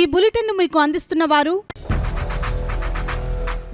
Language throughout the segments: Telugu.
ఈ బులెటిన్ మీకు అందిస్తున్న వారు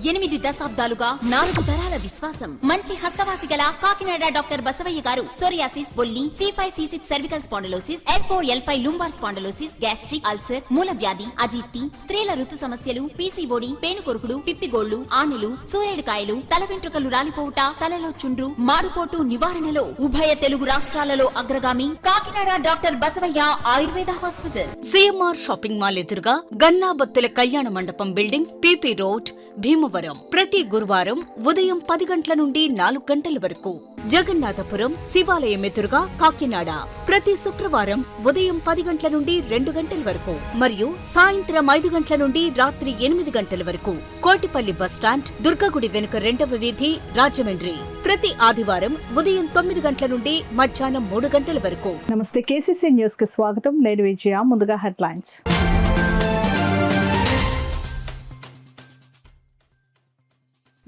8 దశాబ్దాలుగా 4 తరాల విశ్వాసం. మంచి హస్తవాసి గల కాకినాడ డాక్టర్ బసవయ్య గారు సోరియాసిస్, బొల్లి, C5, C6 cervical spondylosis, L4, L5 lumbar spondylosis, gastric ulcer, మూల వ్యాధి, అజీర్తి, స్త్రీల ఋతు సమస్యలు, PCOD, పేనుకొరుకుడు, పిప్పిగోళ్లు, ఆనెలు, సూరేడుకాయలు, తల వెంట్రుకలు రాలిపోవుట, తలలో చుండ్రు, మాడుకోటు నివారణలో ఉభయ తెలుగు రాష్ట్రాలలో అగ్రగామి Kakinada doctor Basavaiah Ayurveda hospital. CMR shopping mall ఎదురుగా గన్నాబత్తుల కళ్యాణ మండపం బిల్డింగ్, PP రోడ్, భీమవరం. ప్రతి గురువారం ఉదయం 10 గంటల నుండి 4 గంటల వరకు. జగన్నాథపురం శివాలయం ఎదురుగా కాకినాడ ప్రతి శుక్రవారం ఉదయం 10 గంటల నుండి 2 గంటల వరకు మరియు సాయంత్రం 5 గంటల నుండి రాత్రి 8 గంటల వరకు. కోటిపల్లి బస్టాండ్, దుర్గగుడి వెనుక 2వ వీధి, రాజమండ్రి. ప్రతి ఆదివారం ఉదయం 9 గంటల నుండి మధ్యాహ్నం 3 గంటల వరకు. నమస్తే, KCC న్యూస్ కి స్వాగతం. నేను విజయ. ముందుగా హెడ్లైన్స్.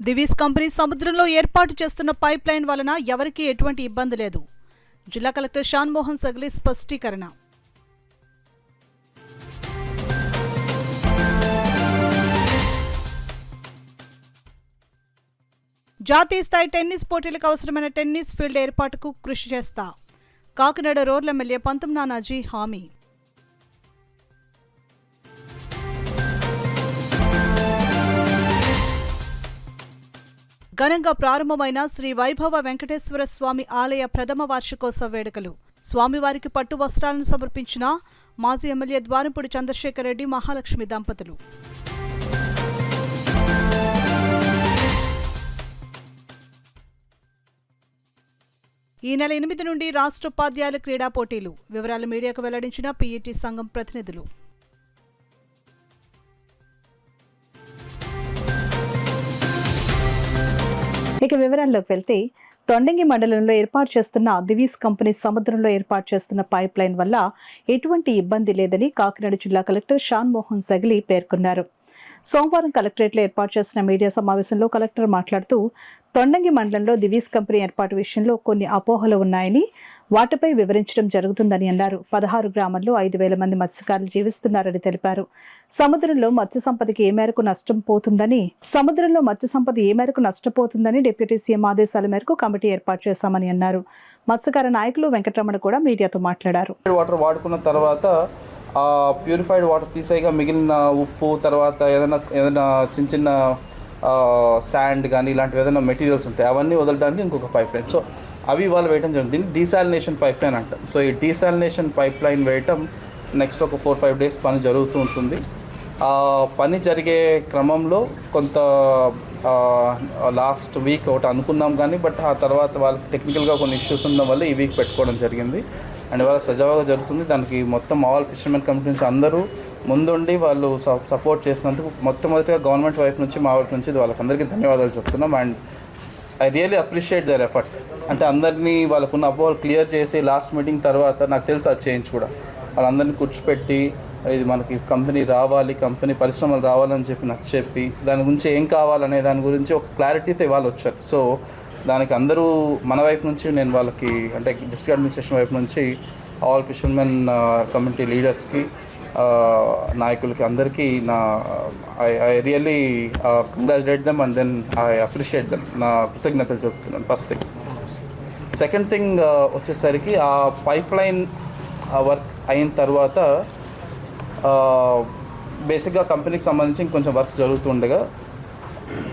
దివీస్ కంపెనీ సముద్రంలో ఏర్పాటు చేస్తున్న పైప్ లైన్ వలన ఎవరికీ ఎటువంటి ఇబ్బంది లేదు. జిల్లా కలెక్టర్ షాన్మోహన్ సగ్లీ స్పష్టీకరణ. జాతీయ స్థాయి టెన్నిస్ పోటీలకు అవసరమైన టెన్నిస్ ఫీల్డ్ ఏర్పాటుకు కృషి చేస్తా. కాకినాడ రోడ్ల ఎమ్మెల్యే పంతం నానాజీ హామీ. ఘనంగా ప్రారంభమైన శ్రీ వైభవ వెంకటేశ్వర స్వామి ఆలయ ప్రథమ వార్షికోత్సవ వేడుకలు. స్వామివారికి పట్టు వస్త్రాలను సమర్పించిన మాజీ ఎమ్మెల్యే ద్వారంపూడి చంద్రశేఖర్ రెడ్డి, మహాలక్ష్మి దంపతులు. ఈ నెల 8 నుండి రాష్ట్ర ఉపాధ్యాయుల క్రీడా పోటీలు. వివరాలు మీడియాకు వెల్లడించిన PET సంఘం ప్రతినిధులు. ఇక వివరాల్లోకి వెళ్తే, తొండంగి మండలంలో ఏర్పాటు చేస్తున్న దివీస్ కంపెనీ సముద్రంలో ఏర్పాటు చేస్తున్న పైప్ లైన్ వల్ల ఎటువంటి ఇబ్బంది లేదని కాకినాడ జిల్లా కలెక్టర్ షాన్మోహన్ సగ్లీ పేర్కొన్నారు. సోమవారం కలెక్టరేట్లో ఏర్పాటు చేసిన మీడియా సమావేశంలో కలెక్టర్ మాట్లాడుతూ, తొండంగి మండలంలో దివీస్ కంపెనీ ఏర్పాటు విషయంలో కొన్ని అపోహలు ఉన్నాయని, వాటిపై వివరించడం జరుగుతుందని అన్నారు. 16 గ్రామాల్లో 5,000 మంది మత్స్యకారులు జీవిస్తున్నారని తెలిపారు. సముద్రంలో మత్స్య సంపదకి ఏ మేరకు నష్టపోతుందని డిప్యూటీ సీఎం ఆదేశాల మేరకు కమిటీ ఏర్పాటు చేశామని అన్నారు. మత్స్యకార నాయకులు వెంకటరమణ కూడా మీడియాతో మాట్లాడారు. వాటర్ వాడుకున్న తర్వాత ప్యూరిఫైడ్ వాటర్ తీసేయగా మిగిలిన ఉప్పు, తర్వాత ఏదైనా చిన్న చిన్న శాండ్ కానీ ఇలాంటివి ఏదైనా మెటీరియల్స్ ఉంటాయి, అవన్నీ వదలడానికి ఇంకొక పైప్ లైన్. సో అవి వాళ్ళు వేయడం జరుగుతుంది. దీన్ని డీసాలినేషన్ పైప్ లైన్ అంటాం. సో ఈ డీసాలినేషన్ పైప్ లైన్ వేయటం నెక్స్ట్ ఒక 4-5 డేస్ పని జరుగుతూ ఉంటుంది. ఆ పని జరిగే క్రమంలో కొంత లాస్ట్ వీక్ ఒకటి అనుకున్నాం కానీ, బట్ ఆ తర్వాత వాళ్ళకి టెక్నికల్గా కొన్ని ఇష్యూస్ ఉండడం వల్ల ఈ వీక్ పెట్టుకోవడం జరిగింది. అండ్ వాళ్ళ సజావుగా జరుగుతుంది. దానికి మొత్తం ఆల్ ఫిషర్మెన్ కమిటీ నుంచి అందరూ ముందుండి వాళ్ళు సపోర్ట్ చేసినందుకు మొట్టమొదటిగా గవర్నమెంట్ వైపు నుంచి, మా వైపు నుంచి వాళ్ళకందరికీ ధన్యవాదాలు చెప్తున్నాం. And I really appreciate their effort. అంటే అందరినీ వాళ్ళకున్న అపోహలు క్లియర్ చేసి లాస్ట్ మీటింగ్ తర్వాత నాకు తెలుసు ఆ చేంజ్ కూడా వాళ్ళందరినీ కూర్చోపెట్టి ఇది మనకి కంపెనీ రావాలి, కంపెనీ పరిశ్రమలు రావాలని చెప్పి దాని గురించి ఏం కావాలనే దాని గురించి ఒక క్లారిటీతో ఇవాళ వచ్చారు. సో దానికి అందరూ మన వైపు నుంచి, నేను వాళ్ళకి అంటే డిస్ట్రిక్ట్ అడ్మినిస్ట్రేషన్ వైపు నుంచి ఆల్ ఫిషర్మెన్ కమ్యూనిటీ లీడర్స్కి, నాయకులకి అందరికీ I really congratulate them and then I appreciate them. నా కృతజ్ఞతలు చెప్తున్నాను. First thing. సెకండ్ థింగ్ వచ్చేసరికి ఆ పైప్ లైన్ వర్క్ అయిన తర్వాత బేసిక్గా కంపెనీకి సంబంధించి ఇంకొంచెం వర్క్ జరుగుతుండగా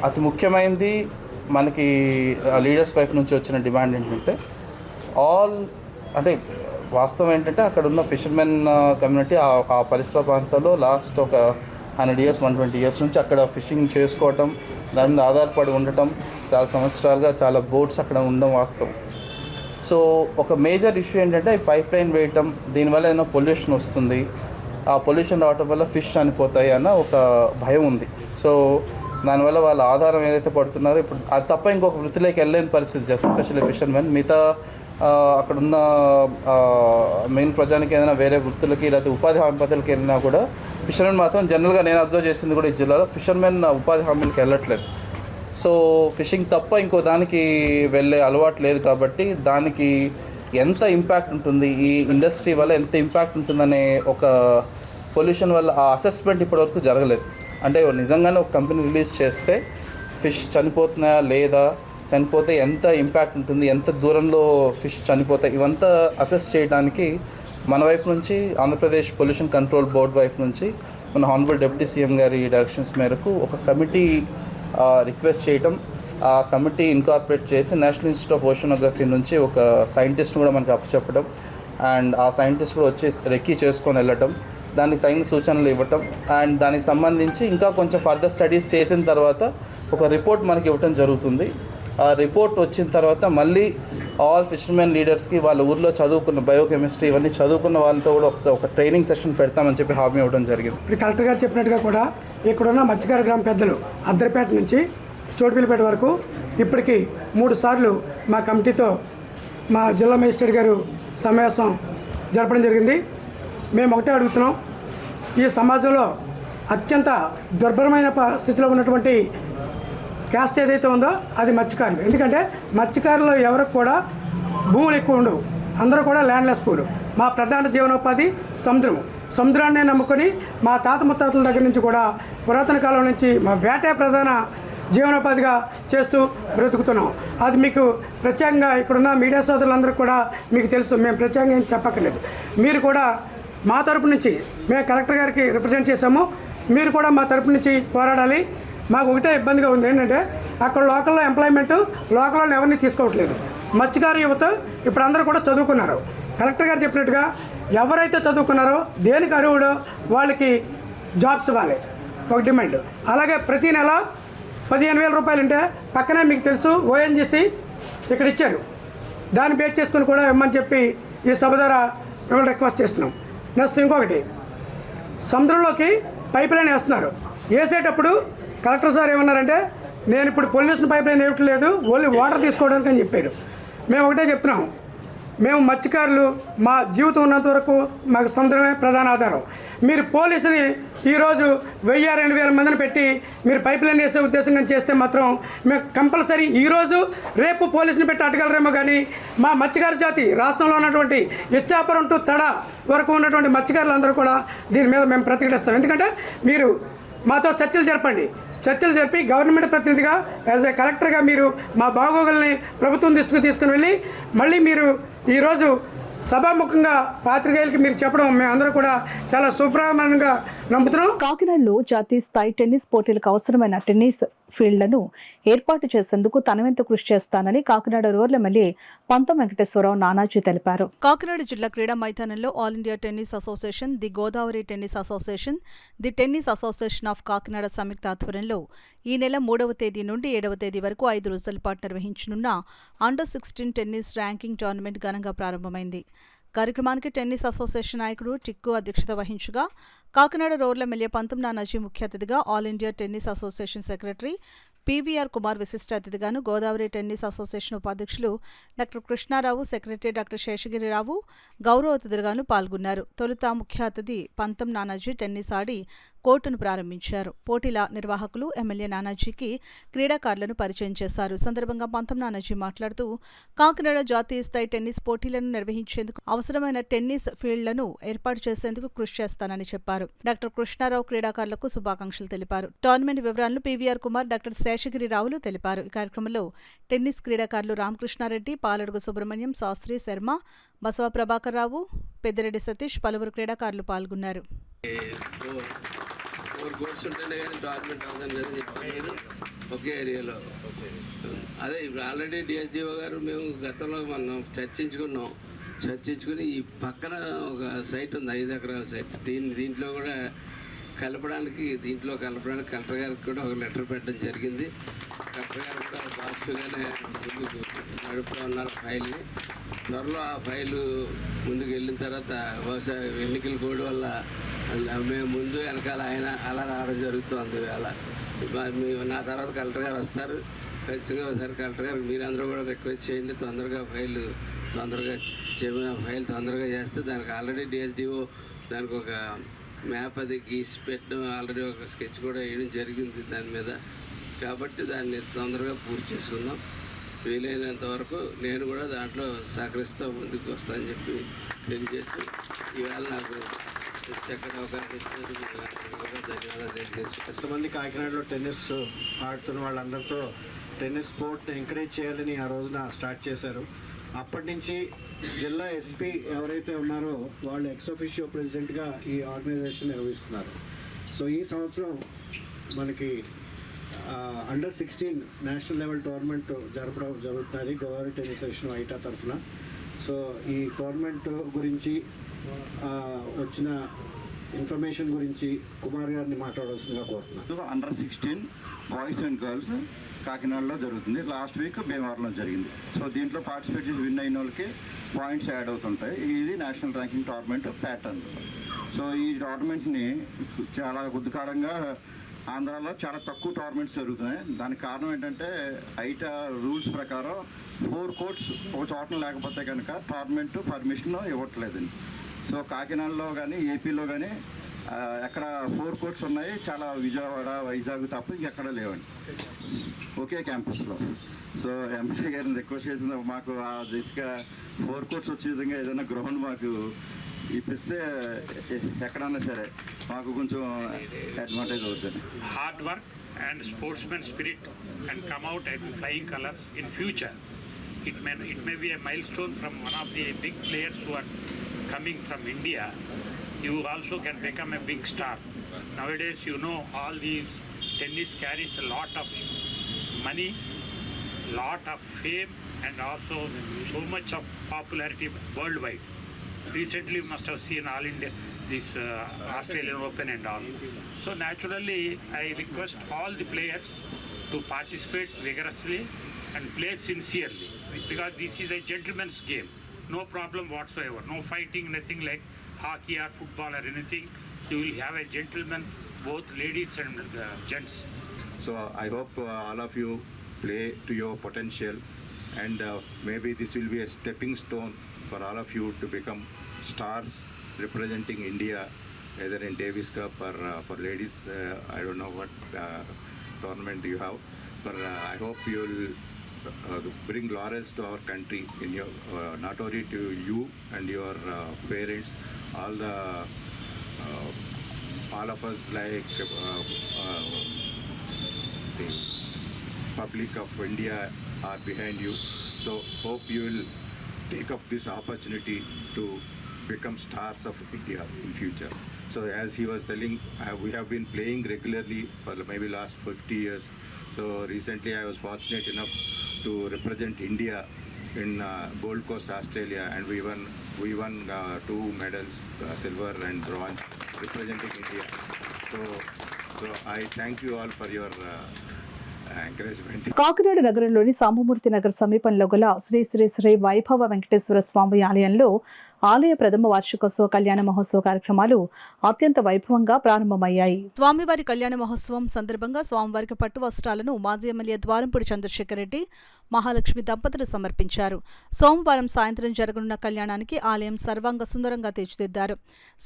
అతి ముఖ్యమైనది మనకి లీడర్స్ వైపు నుంచి వచ్చిన డిమాండ్ ఏంటంటే వాస్తవం ఏంటంటే అక్కడ ఉన్న ఫిషర్మెన్ కమ్యూనిటీ ఆ పరిసర ప్రాంతాల్లో లాస్ట్ ఒక 100 years 120 years నుంచి అక్కడ ఫిషింగ్ చేసుకోవటం, దాని మీద ఆధారపడి ఉండటం, చాలా సంవత్సరాలుగా చాలా బోట్స్ అక్కడ ఉండడం వాస్తవం. సో ఒక మేజర్ ఇష్యూ ఏంటంటే ఈ పైప్ లైన్ వేయటం, దీనివల్ల ఏదైనా పొల్యూషన్ వస్తుంది, ఆ పొల్యూషన్ రావటం వల్ల ఫిష్ చనిపోతాయి అన్న ఒక భయం ఉంది. సో దానివల్ల వాళ్ళ ఆధారం ఏదైతే పడుతున్నారో ఇప్పుడు అది తప్ప ఇంకొక వృత్తిలోకి వెళ్ళలేని పరిస్థితి, ఎస్పెషల్లీ ఫిషర్మెన్. మిగతా అక్కడున్న మెయిన్ ప్రజానికి ఏదైనా వేరే వృత్తులకి లేకపోతే ఉపాధి హామీ పద్ధతులకి వెళ్ళినా కూడా ఫిషర్మెన్ మాత్రం జనరల్గా నేను అబ్జర్వ్ చేసింది కూడా ఈ జిల్లాలో ఫిషర్మెన్ ఉపాధి హామీలకు వెళ్ళట్లేదు. సో ఫిషింగ్ తప్ప ఇంకో దానికి వెళ్ళే అలవాటు లేదు. కాబట్టి దానికి ఎంత ఇంపాక్ట్ ఉంటుంది, ఈ ఇండస్ట్రీ వల్ల ఎంత ఇంపాక్ట్ ఉంటుందనే ఒక పొల్యూషన్ వల్ల ఆ అసెస్మెంట్ ఇప్పటివరకు జరగలేదు. అంటే నిజంగానే ఒక కంపెనీ రిలీజ్ చేస్తే ఫిష్ చనిపోతున్నాయా లేదా, చనిపోతే ఎంత ఇంపాక్ట్ ఉంటుంది, ఎంత దూరంలో ఫిష్ చనిపోతాయి, ఇవంతా అసెస్ చేయడానికి మన వైపు నుంచి ఆంధ్రప్రదేశ్ పొల్యూషన్ కంట్రోల్ బోర్డ్ వైపు నుంచి మన హానరబుల్ డిప్యూటీ సీఎం గారి డైరెక్షన్స్ మేరకు ఒక కమిటీ రిక్వెస్ట్ చేయటం, ఆ కమిటీ ఇన్కార్పొరేట్ చేసి నేషనల్ ఇన్స్టిట్యూట్ ఆఫ్ ఓషనోగ్రఫీ నుంచి ఒక సైంటిస్ట్ని కూడా మనకి అప్పచెప్పడం అండ్ ఆ సైంటిస్ట్ కూడా వచ్చి రెక్కీ చేసుకొని వెళ్ళటం, దానికి తగిన సూచనలు ఇవ్వటం అండ్ దానికి సంబంధించి ఇంకా కొంచెం ఫర్దర్ స్టడీస్ చేసిన తర్వాత ఒక రిపోర్ట్ మనకి ఇవ్వటం జరుగుతుంది. ఆ రిపోర్ట్ వచ్చిన తర్వాత మళ్ళీ ఆల్ ఫిషర్మెన్ లీడర్స్కి వాళ్ళ ఊర్లో చదువుకున్న బయోకెమిస్ట్రీ ఇవన్నీ చదువుకున్న వాళ్ళతో కూడా ఒక ట్రైనింగ్ సెషన్ పెడతామని చెప్పి హామీ ఇవ్వడం జరిగింది. ఇప్పుడు కలెక్టర్ గారు చెప్పినట్టుగా కూడా ఇక్కడున్న మత్స్యకార గ్రామ పెద్దలు అద్దరిపేట నుంచి చోటుపల్లిపేట వరకు ఇప్పటికీ 3 సార్లు మా కమిటీతో మా జిల్లా మేజిస్ట్రేట్ గారు సమావేశం జరపడం జరిగింది. మేము ఒకటే అడుగుతున్నాం, ఈ సమాజంలో అత్యంత దుర్భరమైన స్థితిలో ఉన్నటువంటి క్యాస్ట్ ఏదైతే ఉందో అది మత్స్యకారులు. ఎందుకంటే మత్స్యకారులు ఎవరికి కూడా భూములు ఎక్కువ ఉండవు, అందరూ కూడా ల్యాండ్లెస్ పూలు. మా ప్రధాన జీవనోపాధి సముద్రాన్నే నమ్ముకొని మా తాత ముత్తాతల దగ్గర నుంచి కూడా పురాతన కాలం నుంచి మా వేటే ప్రధాన జీవనోపాధిగా చేస్తూ బ్రతుకుతున్నాం. అది మీకు ప్రత్యేకంగా ఇక్కడున్న మీడియా సోదరులందరూ కూడా మీకు తెలుసు, మేము ప్రత్యేకంగా ఏం చెప్పక్కర్లేదు. మీరు కూడా మా తరపు నుంచి మేము కలెక్టర్ గారికి రిప్రజెంట్ చేశాము, మీరు కూడా మా తరపు నుంచి పోరాడాలి. మాకు ఒకటే ఇబ్బందిగా ఉంది, ఏంటంటే అక్కడ లోకల్లో ఎంప్లాయ్మెంట్ లోకల్లో ఎవరిని తీసుకోవట్లేదు. మత్స్యకారు యువత ఇప్పుడు అందరూ కూడా చదువుకున్నారు. కలెక్టర్ గారు చెప్పినట్టుగా ఎవరైతే చదువుకున్నారో దేనికి అర్హుడో వాళ్ళకి జాబ్స్ ఇవ్వాలి, ఒక డిమాండ్. అలాగే ప్రతి నెల 15,000 రూపాయలు అంటే పక్కనే మీకు తెలుసు ఓఎన్జీసీ ఇక్కడ ఇచ్చారు, దాన్ని బేస్ చేసుకుని కూడా ఇవ్వమని చెప్పి ఈ సభ ద్వారా మిమ్మల్ని రిక్వెస్ట్ చేస్తున్నాం. నెక్స్ట్ ఇంకొకటి, సముద్రంలోకి పైప్ లైన్ వేస్తున్నారు. వేసేటప్పుడు కలెక్టర్ సార్ ఏమన్నారంటే నేను ఇప్పుడు పొల్యూషన్ పైప్ లైన్ వేయట్లేదు, ఓన్లీ వాటర్ తీసుకోవడానికి అని చెప్పారు. మేము ఒకటే చెప్తున్నాం, మేము మత్స్యకారులు మా జీవితం ఉన్నంత వరకు మాకు సముద్రమే ప్రధాన ఆధారం. మీరు పోలీసుని ఈరోజు 1000-2000 మందిని పెట్టి మీరు పైప్ లైన్ వేసే ఉద్దేశంగా చేస్తే మాత్రం మేము కంపల్సరీ ఈరోజు రేపు పోలీసుని పెట్టి అడగలరేమో, కానీ మా మత్స్యకార జాతి రాష్ట్రంలో ఉన్నటువంటి ఇచ్చాపురం టు తడ వరకు ఉన్నటువంటి మత్స్యకారులందరూ కూడా దీని మీద మేము ప్రతిఘటిస్తాం. ఎందుకంటే మీరు మాతో చర్చలు జరిపి గవర్నమెంట్ ప్రతినిధిగా యాజ్ ఏ కలెక్టర్గా మీరు మా బాగోగుల్ని ప్రభుత్వం దృష్టికి తీసుకుని వెళ్ళి మళ్ళీ మీరు ఈరోజు సభాముఖంగా పాత్రికేయులకి మీరు చెప్పడం మేమందరూ కూడా చాలా శుభ్రమంగా నమ్ముతున్నాం. కాకినాడలో జాతీయ స్థాయి టెన్నిస్ పోటీలకు అవసరమైన టెన్నిస్ ఫీల్డ్లను ఏర్పాటు చేసేందుకు తనవెంత కృషి చేస్తానని కాకినాడ రూరల్ ఎమ్మెల్యే పంతం వెంకటేశ్వరరావు నానాజీ తెలిపారు. కాకినాడ జిల్లా క్రీడా మైదానంలో all India tennis association, the Godavari tennis association, the tennis association of Kakinada సంయుక్త ఆధ్వర్యంలో ఈ నెల 3వ తేదీ నుండి 7వ తేదీ వరకు 5 రోజుల పాటు నిర్వహించనున్న అండర్-16 టెన్నిస్ ర్యాంకింగ్ టోర్నమెంట్ ఘనంగా ప్రారంభమైంది. కార్యక్రమానికి టెన్నిస్ అసోసియేషన్ నాయకుడు టిక్కు అధ్యక్షత వహించగా కాకినాడ రూరల్ ఎమ్మెల్యే పంతం నానాజీ ముఖ్య అతిథిగా, all India tennis association secretary PVR Kumar విశిష్ట అతిథిగాను, గోదావరి టెన్నిస్ అసోసియేషన్ ఉపాధ్యక్షులు doctor Krishnarao, secretary doctor Seshagirirao గౌరవ అతిథులుగాను పాల్గొన్నారు. తొలుత ముఖ్య అతిథి పంతం నానాజీ టెన్నిస్ ఆడి కోర్టును ప్రారంభించారు. పోటీల నిర్వాహకులు ఎమ్మెల్యే నానాజీకి క్రీడాకారులను పరిచయం చేశారు. సందర్భంగా పంతం నానాజీ మాట్లాడుతూ కాకినాడ జాతీయ స్థాయి టెన్నిస్ పోటీలను నిర్వహించేందుకు అవసరమైన టెన్నిస్ ఫీల్డ్లను ఏర్పాటు చేసేందుకు కృషి చేస్తానని చెప్పారు. డాక్టర్ కృష్ణారావు క్రీడాకారులకు శుభాకాంక్షలు తెలిపారు. టోర్నమెంట్ వివరాలను పీవీఆర్ కుమార్, డాక్టర్ శేషగిరిరావులు తెలిపారు. ఈ కార్యక్రమంలో టెన్నిస్ క్రీడాకారులు రామకృష్ణారెడ్డి, పాలడుగు సుబ్రహ్మణ్యం, శాస్త్రి శర్మ, బసవ ప్రభాకర్ రావు, పెద్దిరెడ్డి సతీష్, పలువురు క్రీడాకారులు పాల్గొన్నారు. 4 కోర్స్ ఉంటేనే కానీ టోర్నమెంట్ అవుతుందని చెప్పారు ఒకే ఏరియాలో. అదే ఇప్పుడు ఆల్రెడీ డిఎస్డిఓ గారు మేము గతంలో మనం చర్చించుకుని ఈ పక్కన ఒక సైట్ ఉంది, 5 ఎకరాల సైట్. దీంట్లో కూడా కలపడానికి కలెక్టర్ గారికి కూడా ఒక లెటర్ పెట్టడం జరిగింది. కలెక్టర్ గారు కూడా పాజిటివ్గానే ముందుకు నడుపుతూ ఉన్నారు ఫైల్ని. త్వరలో ఆ ఫైలు ముందుకు వెళ్ళిన తర్వాత బహుశా ఎన్నికల కోడ్ వల్ల మేము ముందు వెనకాల ఆయన అలా రావడం జరుగుతుంది. అలా నా తర్వాత కలెక్టర్ గారు వస్తారు, ఖచ్చితంగా ఒకసారి కలెక్టర్ గారు మీరందరూ కూడా రిక్వెస్ట్ చేయండి, తొందరగా ఫైల్ తొందరగా చేస్తే దానికి ఆల్రెడీ డిఎస్డిఓ దానికి ఒక మ్యాప్ అది గీసి పెట్టడం, ఆల్రెడీ ఒక స్కెచ్ కూడా వేయడం జరిగింది దాని మీద. కాబట్టి దాన్ని తొందరగా పూర్తి చేసుకుందాం. వీలైనంత వరకు నేను కూడా దాంట్లో సహకరిస్తూ ముందుకు వస్తానని చెప్పి తెలియజేస్తూ ఈవేళ నాకు చక్కటి అవకాశం ఇచ్చినందుకు మీకు అందరికీ కూడా ధన్యవాదాలు తెలియజేస్తున్నాను. ఎంతమంది కాకినాడలో టెన్నిస్ ఆడుతున్న వాళ్ళందరితో టెన్నిస్ స్పోర్ట్ని ఎంకరేజ్ చేయాలని ఆ రోజున స్టార్ట్ చేశారు. అప్పటి నుంచి జిల్లా ఎస్పీ ఎవరైతే ఉన్నారో వాళ్ళు ఎక్స్ ఆఫీషియో ప్రెసిడెంట్గా ఈ ఆర్గనైజేషన్ నిర్వహిస్తున్నారు. సో ఈ సంవత్సరం మనకి అండర్-16 నేషనల్ లెవెల్ టోర్నమెంట్ జరపడం జరుగుతున్నది గోదావరి టెన్నిస్ అసోసియేషన్ ఐటా తరఫున. సో ఈ టోర్నమెంట్ గురించి వచ్చిన ఇన్ఫర్మేషన్ గురించి కుమార్ గారిని మాట్లాడాల్సిందిగా కోరుతున్నాను. అండర్-16 బాయ్స్ అండ్ గర్ల్స్ కాకినాడలో జరుగుతుంది. లాస్ట్ వీక్ భీమవరంలో జరిగింది. సో దీంట్లో పార్టిసిపేట్ చేసి విన్ అయిన వాళ్ళకి పాయింట్స్ యాడ్ అవుతుంటాయి. ఇది national ranking tournament pattern. So ఈ టోర్నమెంట్ని చాలా గుద్దుకారంగా ఆంధ్రాలో చాలా తక్కువ టోర్నమెంట్స్ జరుగుతున్నాయి. దానికి కారణం ఏంటంటే ఐటా రూల్స్ ప్రకారం 4 కోర్ట్స్ ఒక చోట లేకపోతే కనుక టోర్నమెంట్ పర్మిషన్ ఇవ్వట్లేదండి. సో కాకినాడలో కానీ ఏపీలో కానీ ఎక్కడ 4 కోర్ట్స్ ఉన్నాయి. చాలా విజయవాడ వైజాగ్ తప్ప ఇంకెక్కడ లేవండి ఒకే క్యాంపస్లో. సో ఎంపీ గారిని రిక్వెస్ట్ చేసిన మాకు ఆ దిశగా 4 కోర్ట్స్ వచ్చే విధంగా ఏదైనా గ్రౌండ్ మాకు ఇప్పిస్తే ఎక్కడన్నా సరే మాకు కొంచెం అడ్వాంటేజ్ అవుతుంది. Hard work and sportsman spirit can come out at flying colors in future. It may be a milestone from one of the big players who are coming from India. You also can become a big star. Nowadays, you know, all these tennis carries a lot of money, lot of fame, and also so much of popularity worldwide. Recently, you must have seen all India, this Australian Open and all. So naturally, I request all the players to participate vigorously and play sincerely, because this is a gentleman's game. No problem whatsoever. No fighting, nothing like hockey or football or anything. You will have a gentleman, both ladies and gents. So I hope all of you play to your potential, and maybe this will be a stepping stone for all of you to become stars representing India, either in Davis Cup or for ladies. I don't know what tournament you have, but I hope you will bring laurels to our country in your not only to you and your parents, all of us, like the public of India are behind you. So hope you will take up this opportunity to become stars of India in future. So as he was telling, we have been playing regularly for maybe last 50 years. So recently I was fortunate enough to represent India in Gold Coast, Australia, and we won 2 medals, silver and bronze, representing India. So I thank you all for your encouragement. Kakinada నగరంలోని సాంబమూర్తి నగర్ సమీపంలో గల శ్రీ శ్రీ శ్రీ వైభవ వెంకటేశ్వర స్వామి ఆలయంలో ఆలయ ప్రథమ వార్షికోత్సవ కళ్యాణ మహోత్సవ కార్యక్రమాలు అత్యంత వైభవంగా ప్రారంభమయ్యాయి. స్వామివారి కళ్యాణ మహోత్సవం సందర్భంగా స్వామివారికి పట్టు వస్త్రాలను మాజీ ఎమ్మెల్యే ద్వారంపూడి చంద్రశేఖర్ రెడ్డి, మహాలక్ష్మి దంపతులు సమర్పించారు. సోమవారం సాయంత్రం జరగనున్న కళ్యాణానికి ఆలయం సర్వాంగ సుందరంగా తీర్చిదిద్దారు.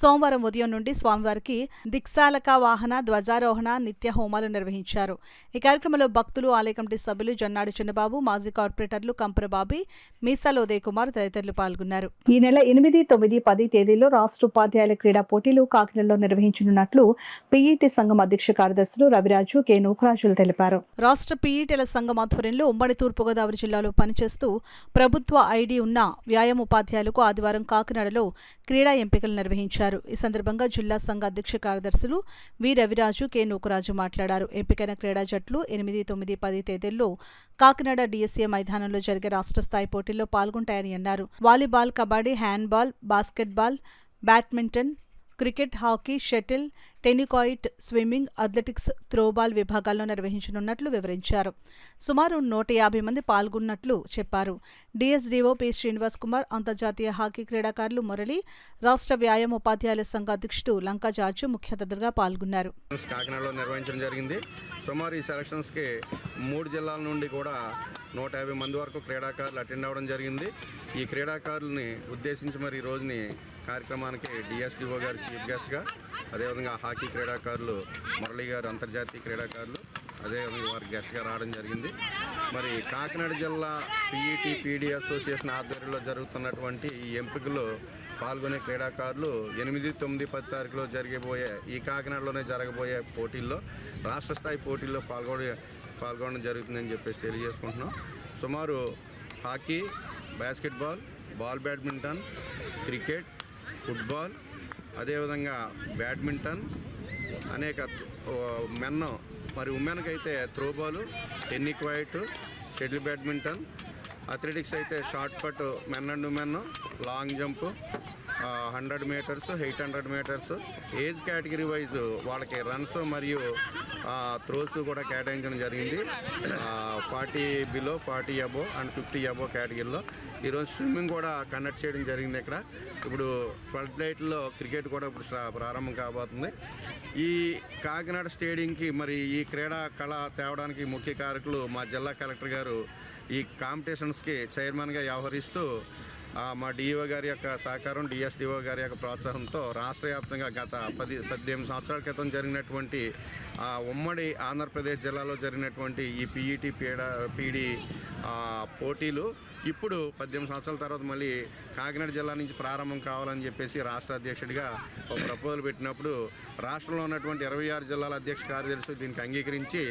సోమవారం ఉదయం నుండి స్వామివారికి దిక్సాలక వాహన ధ్వజారోహణ, నిత్య హోమాలు నిర్వహించారు. ఈ కార్యక్రమంలో భక్తులు, ఆలయ కమిటీ సభ్యులు జన్నాడి చిన్నబాబు, మాజీ కార్పొరేటర్లు కంపరబాబి, మీసాల ఉదయ్ కుమార్ తదితరులు పాల్గొన్నారు. ఈ నెల 8, 9, 10 తేదీల్లో రాష్ట్ర ఉపాధ్యాయుల క్రీడా పోటీలు కాకినాడలో నిర్వహించనున్నట్లు పీఈటీ సంఘం అధ్యక్ష కార్యదర్శులు రవిరాజు, కె. నూకరాజులు తెలిపారు. రాష్ట్ర పీఈటీల సంఘం ఆధ్వర్యంలో ఉమ్మడి తూర్పుగోదావరి జిల్లాలో పనిచేస్తూ ప్రభుత్వ ఐడి ఉన్న వ్యాయామ ఉపాధ్యాయులకు ఆదివారం కాకినాడలో క్రీడా ఎంపికలు నిర్వహించారు. ఈ సందర్భంగా జిల్లా సంఘ అధ్యక్ష కార్యదర్శులు వి. రవిరాజు, కె. నూకరాజు మాట్లాడారు. ఎంపికైన క్రీడా జట్లు 8, 9, 10 తేదీల్లో కాకినాడ డిఎస్ఏ మైదానంలో జరిగే రాష్ట్ర స్థాయి పోటీల్లో పాల్గొంటాయని అన్నారు. Volleyball, kabaddi, handball, basketball, badminton, cricket, hockey, shuttle, tennikoit, swimming, athletics, throwball విభాగాల్లో నిర్వహించనున్నట్లు వివరించారు. సుమారు 150 మంది పాల్గొన్నట్లు చెప్పారు. డిఎస్డీఓ పి. శ్రీనివాస్ కుమార్, అంతర్జాతీయ హాకీ క్రీడాకారులు మురళి, రాష్ట్ర వ్యాయామ ఉపాధ్యాయుల సంఘ అధ్యక్షుడు లంకా జార్జు ముఖ్య అతిథులుగా పాల్గొన్నారు. కాకినాడలో నిర్వహించడం జరిగింది. సుమారు ఈ సెలక్షన్స్కి 3 జిల్లాల నుండి కూడా 150 మంది వరకు క్రీడాకారులు అటెండ్ అవ్వడం జరిగింది. ఈ క్రీడాకారులని ఉద్దేశించి మరి ఈ రోజుని కార్యక్రమానికి డిఎస్డిఓ గారు చీఫ్ గెస్ట్గా, అదేవిధంగా హాకీ క్రీడాకారులు మురళి గారు, అంతర్జాతీయ క్రీడాకారులు అదేవిధంగా వారి గెస్ట్గా రావడం జరిగింది. మరి కాకినాడ జిల్లా పీఈటీ పీడీ అసోసియేషన్ ఆధ్వర్యంలో జరుగుతున్నటువంటి ఈ ఎంపికలు పాల్గొనే క్రీడాకారులు 8, 9, 10 తారీఖులో ఈ కాకినాడలోనే జరగబోయే పోటీల్లో రాష్ట్ర స్థాయి పోటీల్లో పాల్గొనడం జరుగుతుందని చెప్పేసి తెలియజేసుకుంటున్నాం. సుమారు hockey, basketball, ball badminton, cricket, football, అదేవిధంగా బ్యాడ్మింటన్, అనేక మెన్ మరి ఉమెన్కి అయితే throwball, tennikoit, shuttle badminton, athletics అయితే shot put men and women, long jump, 100 metres, 800 metres, age category wise వాళ్ళకి రన్స్ మరియు త్రోస్ కూడా కేటాయించడం జరిగింది. 40 బిలో, 40 అబోవ్ అండ్ 50 అబోవ్ కేటగిరీలో. ఈరోజు స్విమ్మింగ్ కూడా కండక్ట్ చేయడం జరిగింది. ఇక్కడ ఇప్పుడు ఫ్లడ్ లైట్లో క్రికెట్ కూడా ఇప్పుడు ప్రారంభం కాబోతుంది. ఈ కాకినాడ స్టేడియంకి మరి ఈ క్రీడా కళ తేవడానికి ముఖ్య కారకులు మా జిల్లా కలెక్టర్ గారు ఈ కాంపిటీషన్స్కి చైర్మన్గా వ్యవహరిస్తూ మా డిఓ గారి యొక్క సహకారం, డిఎస్డిఓ గారి యొక్క ప్రోత్సాహంతో రాష్ట్ర వ్యాప్తంగా గత 18 సంవత్సరాల క్రితం జరిగినటువంటి ఉమ్మడి ఆంధ్రప్రదేశ్ జిల్లాలో జరిగినటువంటి ఈ పీడీ పోటీలు ఇప్పుడు 18 సంవత్సరాల తర్వాత మళ్ళీ కాకినాడ జిల్లా నుంచి ప్రారంభం కావాలని చెప్పేసి రాష్ట్ర అధ్యక్షుడిగా ఒక ప్రపోజల్ పెట్టినప్పుడు రాష్ట్రంలో ఉన్నటువంటి 26 జిల్లాల అధ్యక్ష కార్యదర్శులు దీనికి అంగీకరించి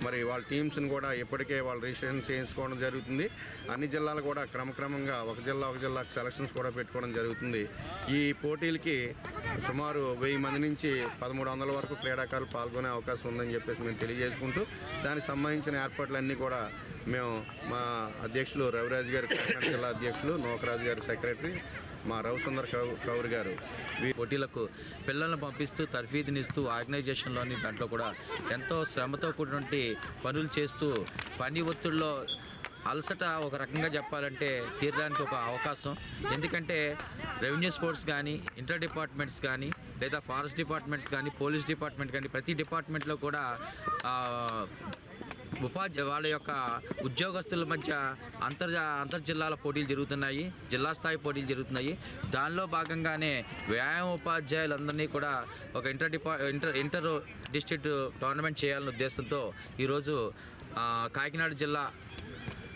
మరి వాళ్ళ టీమ్స్ని కూడా ఇప్పటికే వాళ్ళు రిజిస్ట్రేషన్ చేయించుకోవడం జరుగుతుంది. అన్ని జిల్లాలు కూడా క్రమక్రమంగా ఒక జిల్లా సెలక్షన్స్ కూడా పెట్టుకోవడం జరుగుతుంది. ఈ పోటీలకి సుమారు 1000 మంది నుంచి 1300 వరకు క్రీడాకారులు పాల్గొనే అవకాశం ఉందని చెప్పేసి మేము తెలియజేసుకుంటూ దానికి సంబంధించిన ఏర్పాట్లన్నీ కూడా మేము మా అధ్యక్షులు రవిరాజు గారు, కాకినాడ జిల్లా అధ్యక్షులు నోకరాజు గారు, సెక్రటరీ మా రవిసుందర్ కౌర్ గారు పోటీలకు పిల్లలను పంపిస్తూ తర్ఫీదునిస్తూ ఆర్గనైజేషన్లోని దాంట్లో కూడా ఎంతో శ్రమతో కూడినటువంటి పనులు చేస్తూ పని ఒత్తిడిలో అలసట ఒక రకంగా చెప్పాలంటే తీరడానికి ఒక అవకాశం. ఎందుకంటే రెవెన్యూ స్పోర్ట్స్ కానీ, ఇంటర్ డిపార్ట్మెంట్స్ కానీ, లేదా ఫారెస్ట్ డిపార్ట్మెంట్స్ కానీ, పోలీస్ డిపార్ట్మెంట్ కానీ, ప్రతి డిపార్ట్మెంట్లో కూడా వాళ్ళ యొక్క ఉద్యోగస్తుల మధ్య అంతర్జిల్లాల పోటీలు జరుగుతున్నాయి, జిల్లా స్థాయి పోటీలు జరుగుతున్నాయి. దానిలో భాగంగానే వ్యాయామ ఉపాధ్యాయులందరినీ కూడా ఒక ఇంటర్ డిస్ట్రిక్ట్ టోర్నమెంట్ చేయాలనే ఉద్దేశంతో ఈరోజు కాకినాడ జిల్లా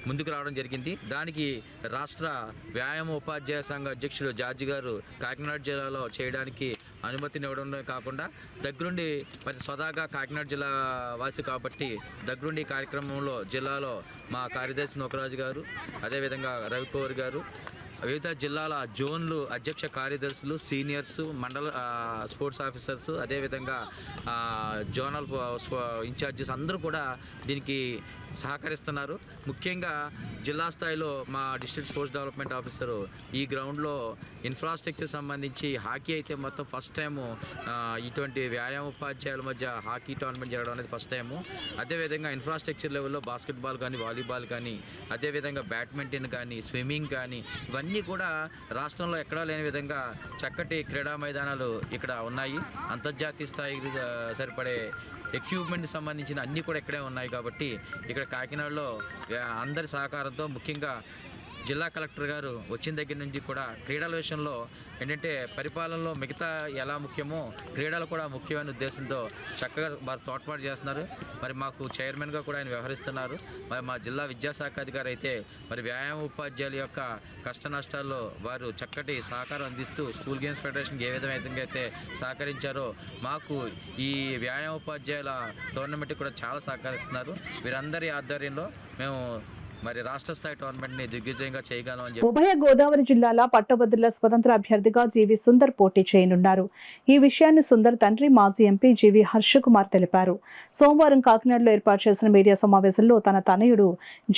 ముందుకు రావడం జరిగింది. దానికి రాష్ట్ర వ్యాయామ ఉపాధ్యాయ సంఘ అధ్యక్షులు జార్జి గారు కాకినాడ జిల్లాలో చేయడానికి అనుమతినివ్వడమే కాకుండా దగ్గరుండి మరి స్వతహాగా కాకినాడ జిల్లా వాసి కాబట్టి దగ్గరుండి కార్యక్రమంలో జిల్లాలో మా కార్యదర్శి నోకరాజు గారు, అదేవిధంగా రవికౌర్ గారు, వివిధ జిల్లాల జోన్లు అధ్యక్ష కార్యదర్శులు, సీనియర్స్, మండల స్పోర్ట్స్ ఆఫీసర్స్, అదేవిధంగా జోనల్ ఇన్ఛార్జెస్ అందరూ కూడా దీనికి సహకరిస్తున్నారు. ముఖ్యంగా జిల్లా స్థాయిలో మా డిస్ట్రిక్ట్ స్పోర్ట్స్ డెవలప్మెంట్ ఆఫీసరు ఈ గ్రౌండ్లో ఇన్ఫ్రాస్ట్రక్చర్ సంబంధించి హాకీ అయితే మొత్తం ఫస్ట్ టైము ఇటువంటి వ్యాయామ ఉపాధ్యాయుల మధ్య హాకీ టోర్నమెంట్ జరగడం అనేది ఫస్ట్ టైము. అదేవిధంగా ఇన్ఫ్రాస్ట్రక్చర్ లెవెల్లో బాస్కెట్బాల్ కానీ, వాలీబాల్ కానీ, అదేవిధంగా బ్యాడ్మింటన్ కానీ, స్విమ్మింగ్ కానీ ఇవన్నీ కూడా రాష్ట్రంలో ఎక్కడా లేని విధంగా చక్కటి క్రీడా మైదానాలు ఇక్కడ ఉన్నాయి. అంతర్జాతీయ స్థాయికి సరిపడే ఎక్విప్మెంట్ సంబంధించిన అన్నీ కూడా ఇక్కడే ఉన్నాయి. కాబట్టి ఇక్కడ కాకినాడలో అందరి సహకారంతో ముఖ్యంగా జిల్లా కలెక్టర్ గారు వచ్చిన దగ్గర నుంచి కూడా క్రీడల విషయంలో ఏంటంటే పరిపాలనలో మిగతా ఎలా ముఖ్యమో క్రీడలు కూడా ముఖ్యమైన ఉద్దేశంతో చక్కగా వారు తోడ్పాటు చేస్తున్నారు. మరి మాకు చైర్మన్గా కూడా ఆయన వ్యవహరిస్తున్నారు. మరి మా జిల్లా విద్యాశాఖ అధికారి అయితే మరి వ్యాయామ ఉపాధ్యాయుల యొక్క కష్ట నష్టాల్లో వారు చక్కటి సహకారం అందిస్తూ స్కూల్ గేమ్స్ ఫెడరేషన్కి ఏ విధంగా అయితే సహకరించారో మాకు ఈ వ్యాయామ ఉపాధ్యాయుల టోర్నమెంట్ కూడా చాలా సహకరిస్తున్నారు. వీరందరి ఆధ్వర్యంలో మేము మరి రాష్ట్ర స్థాయి టోర్నమెంట్ని దిగ్విజయంగా చేయగలం అని ఉభయ గోదావరి జిల్లాల పట్టభద్రుల స్వతంత్ర అభ్యర్థిగా జీవి సుందర్ పోటీ చేయనున్నారు. ఈ విషయాన్ని సుందర్ తండ్రి మాజీ ఎంపీ జీవి హర్షకుమార్ తెలిపారు. సోమవారం కాకినాడలో ఏర్పాటు చేసిన మీడియా సమావేశంలో తన తనయుడు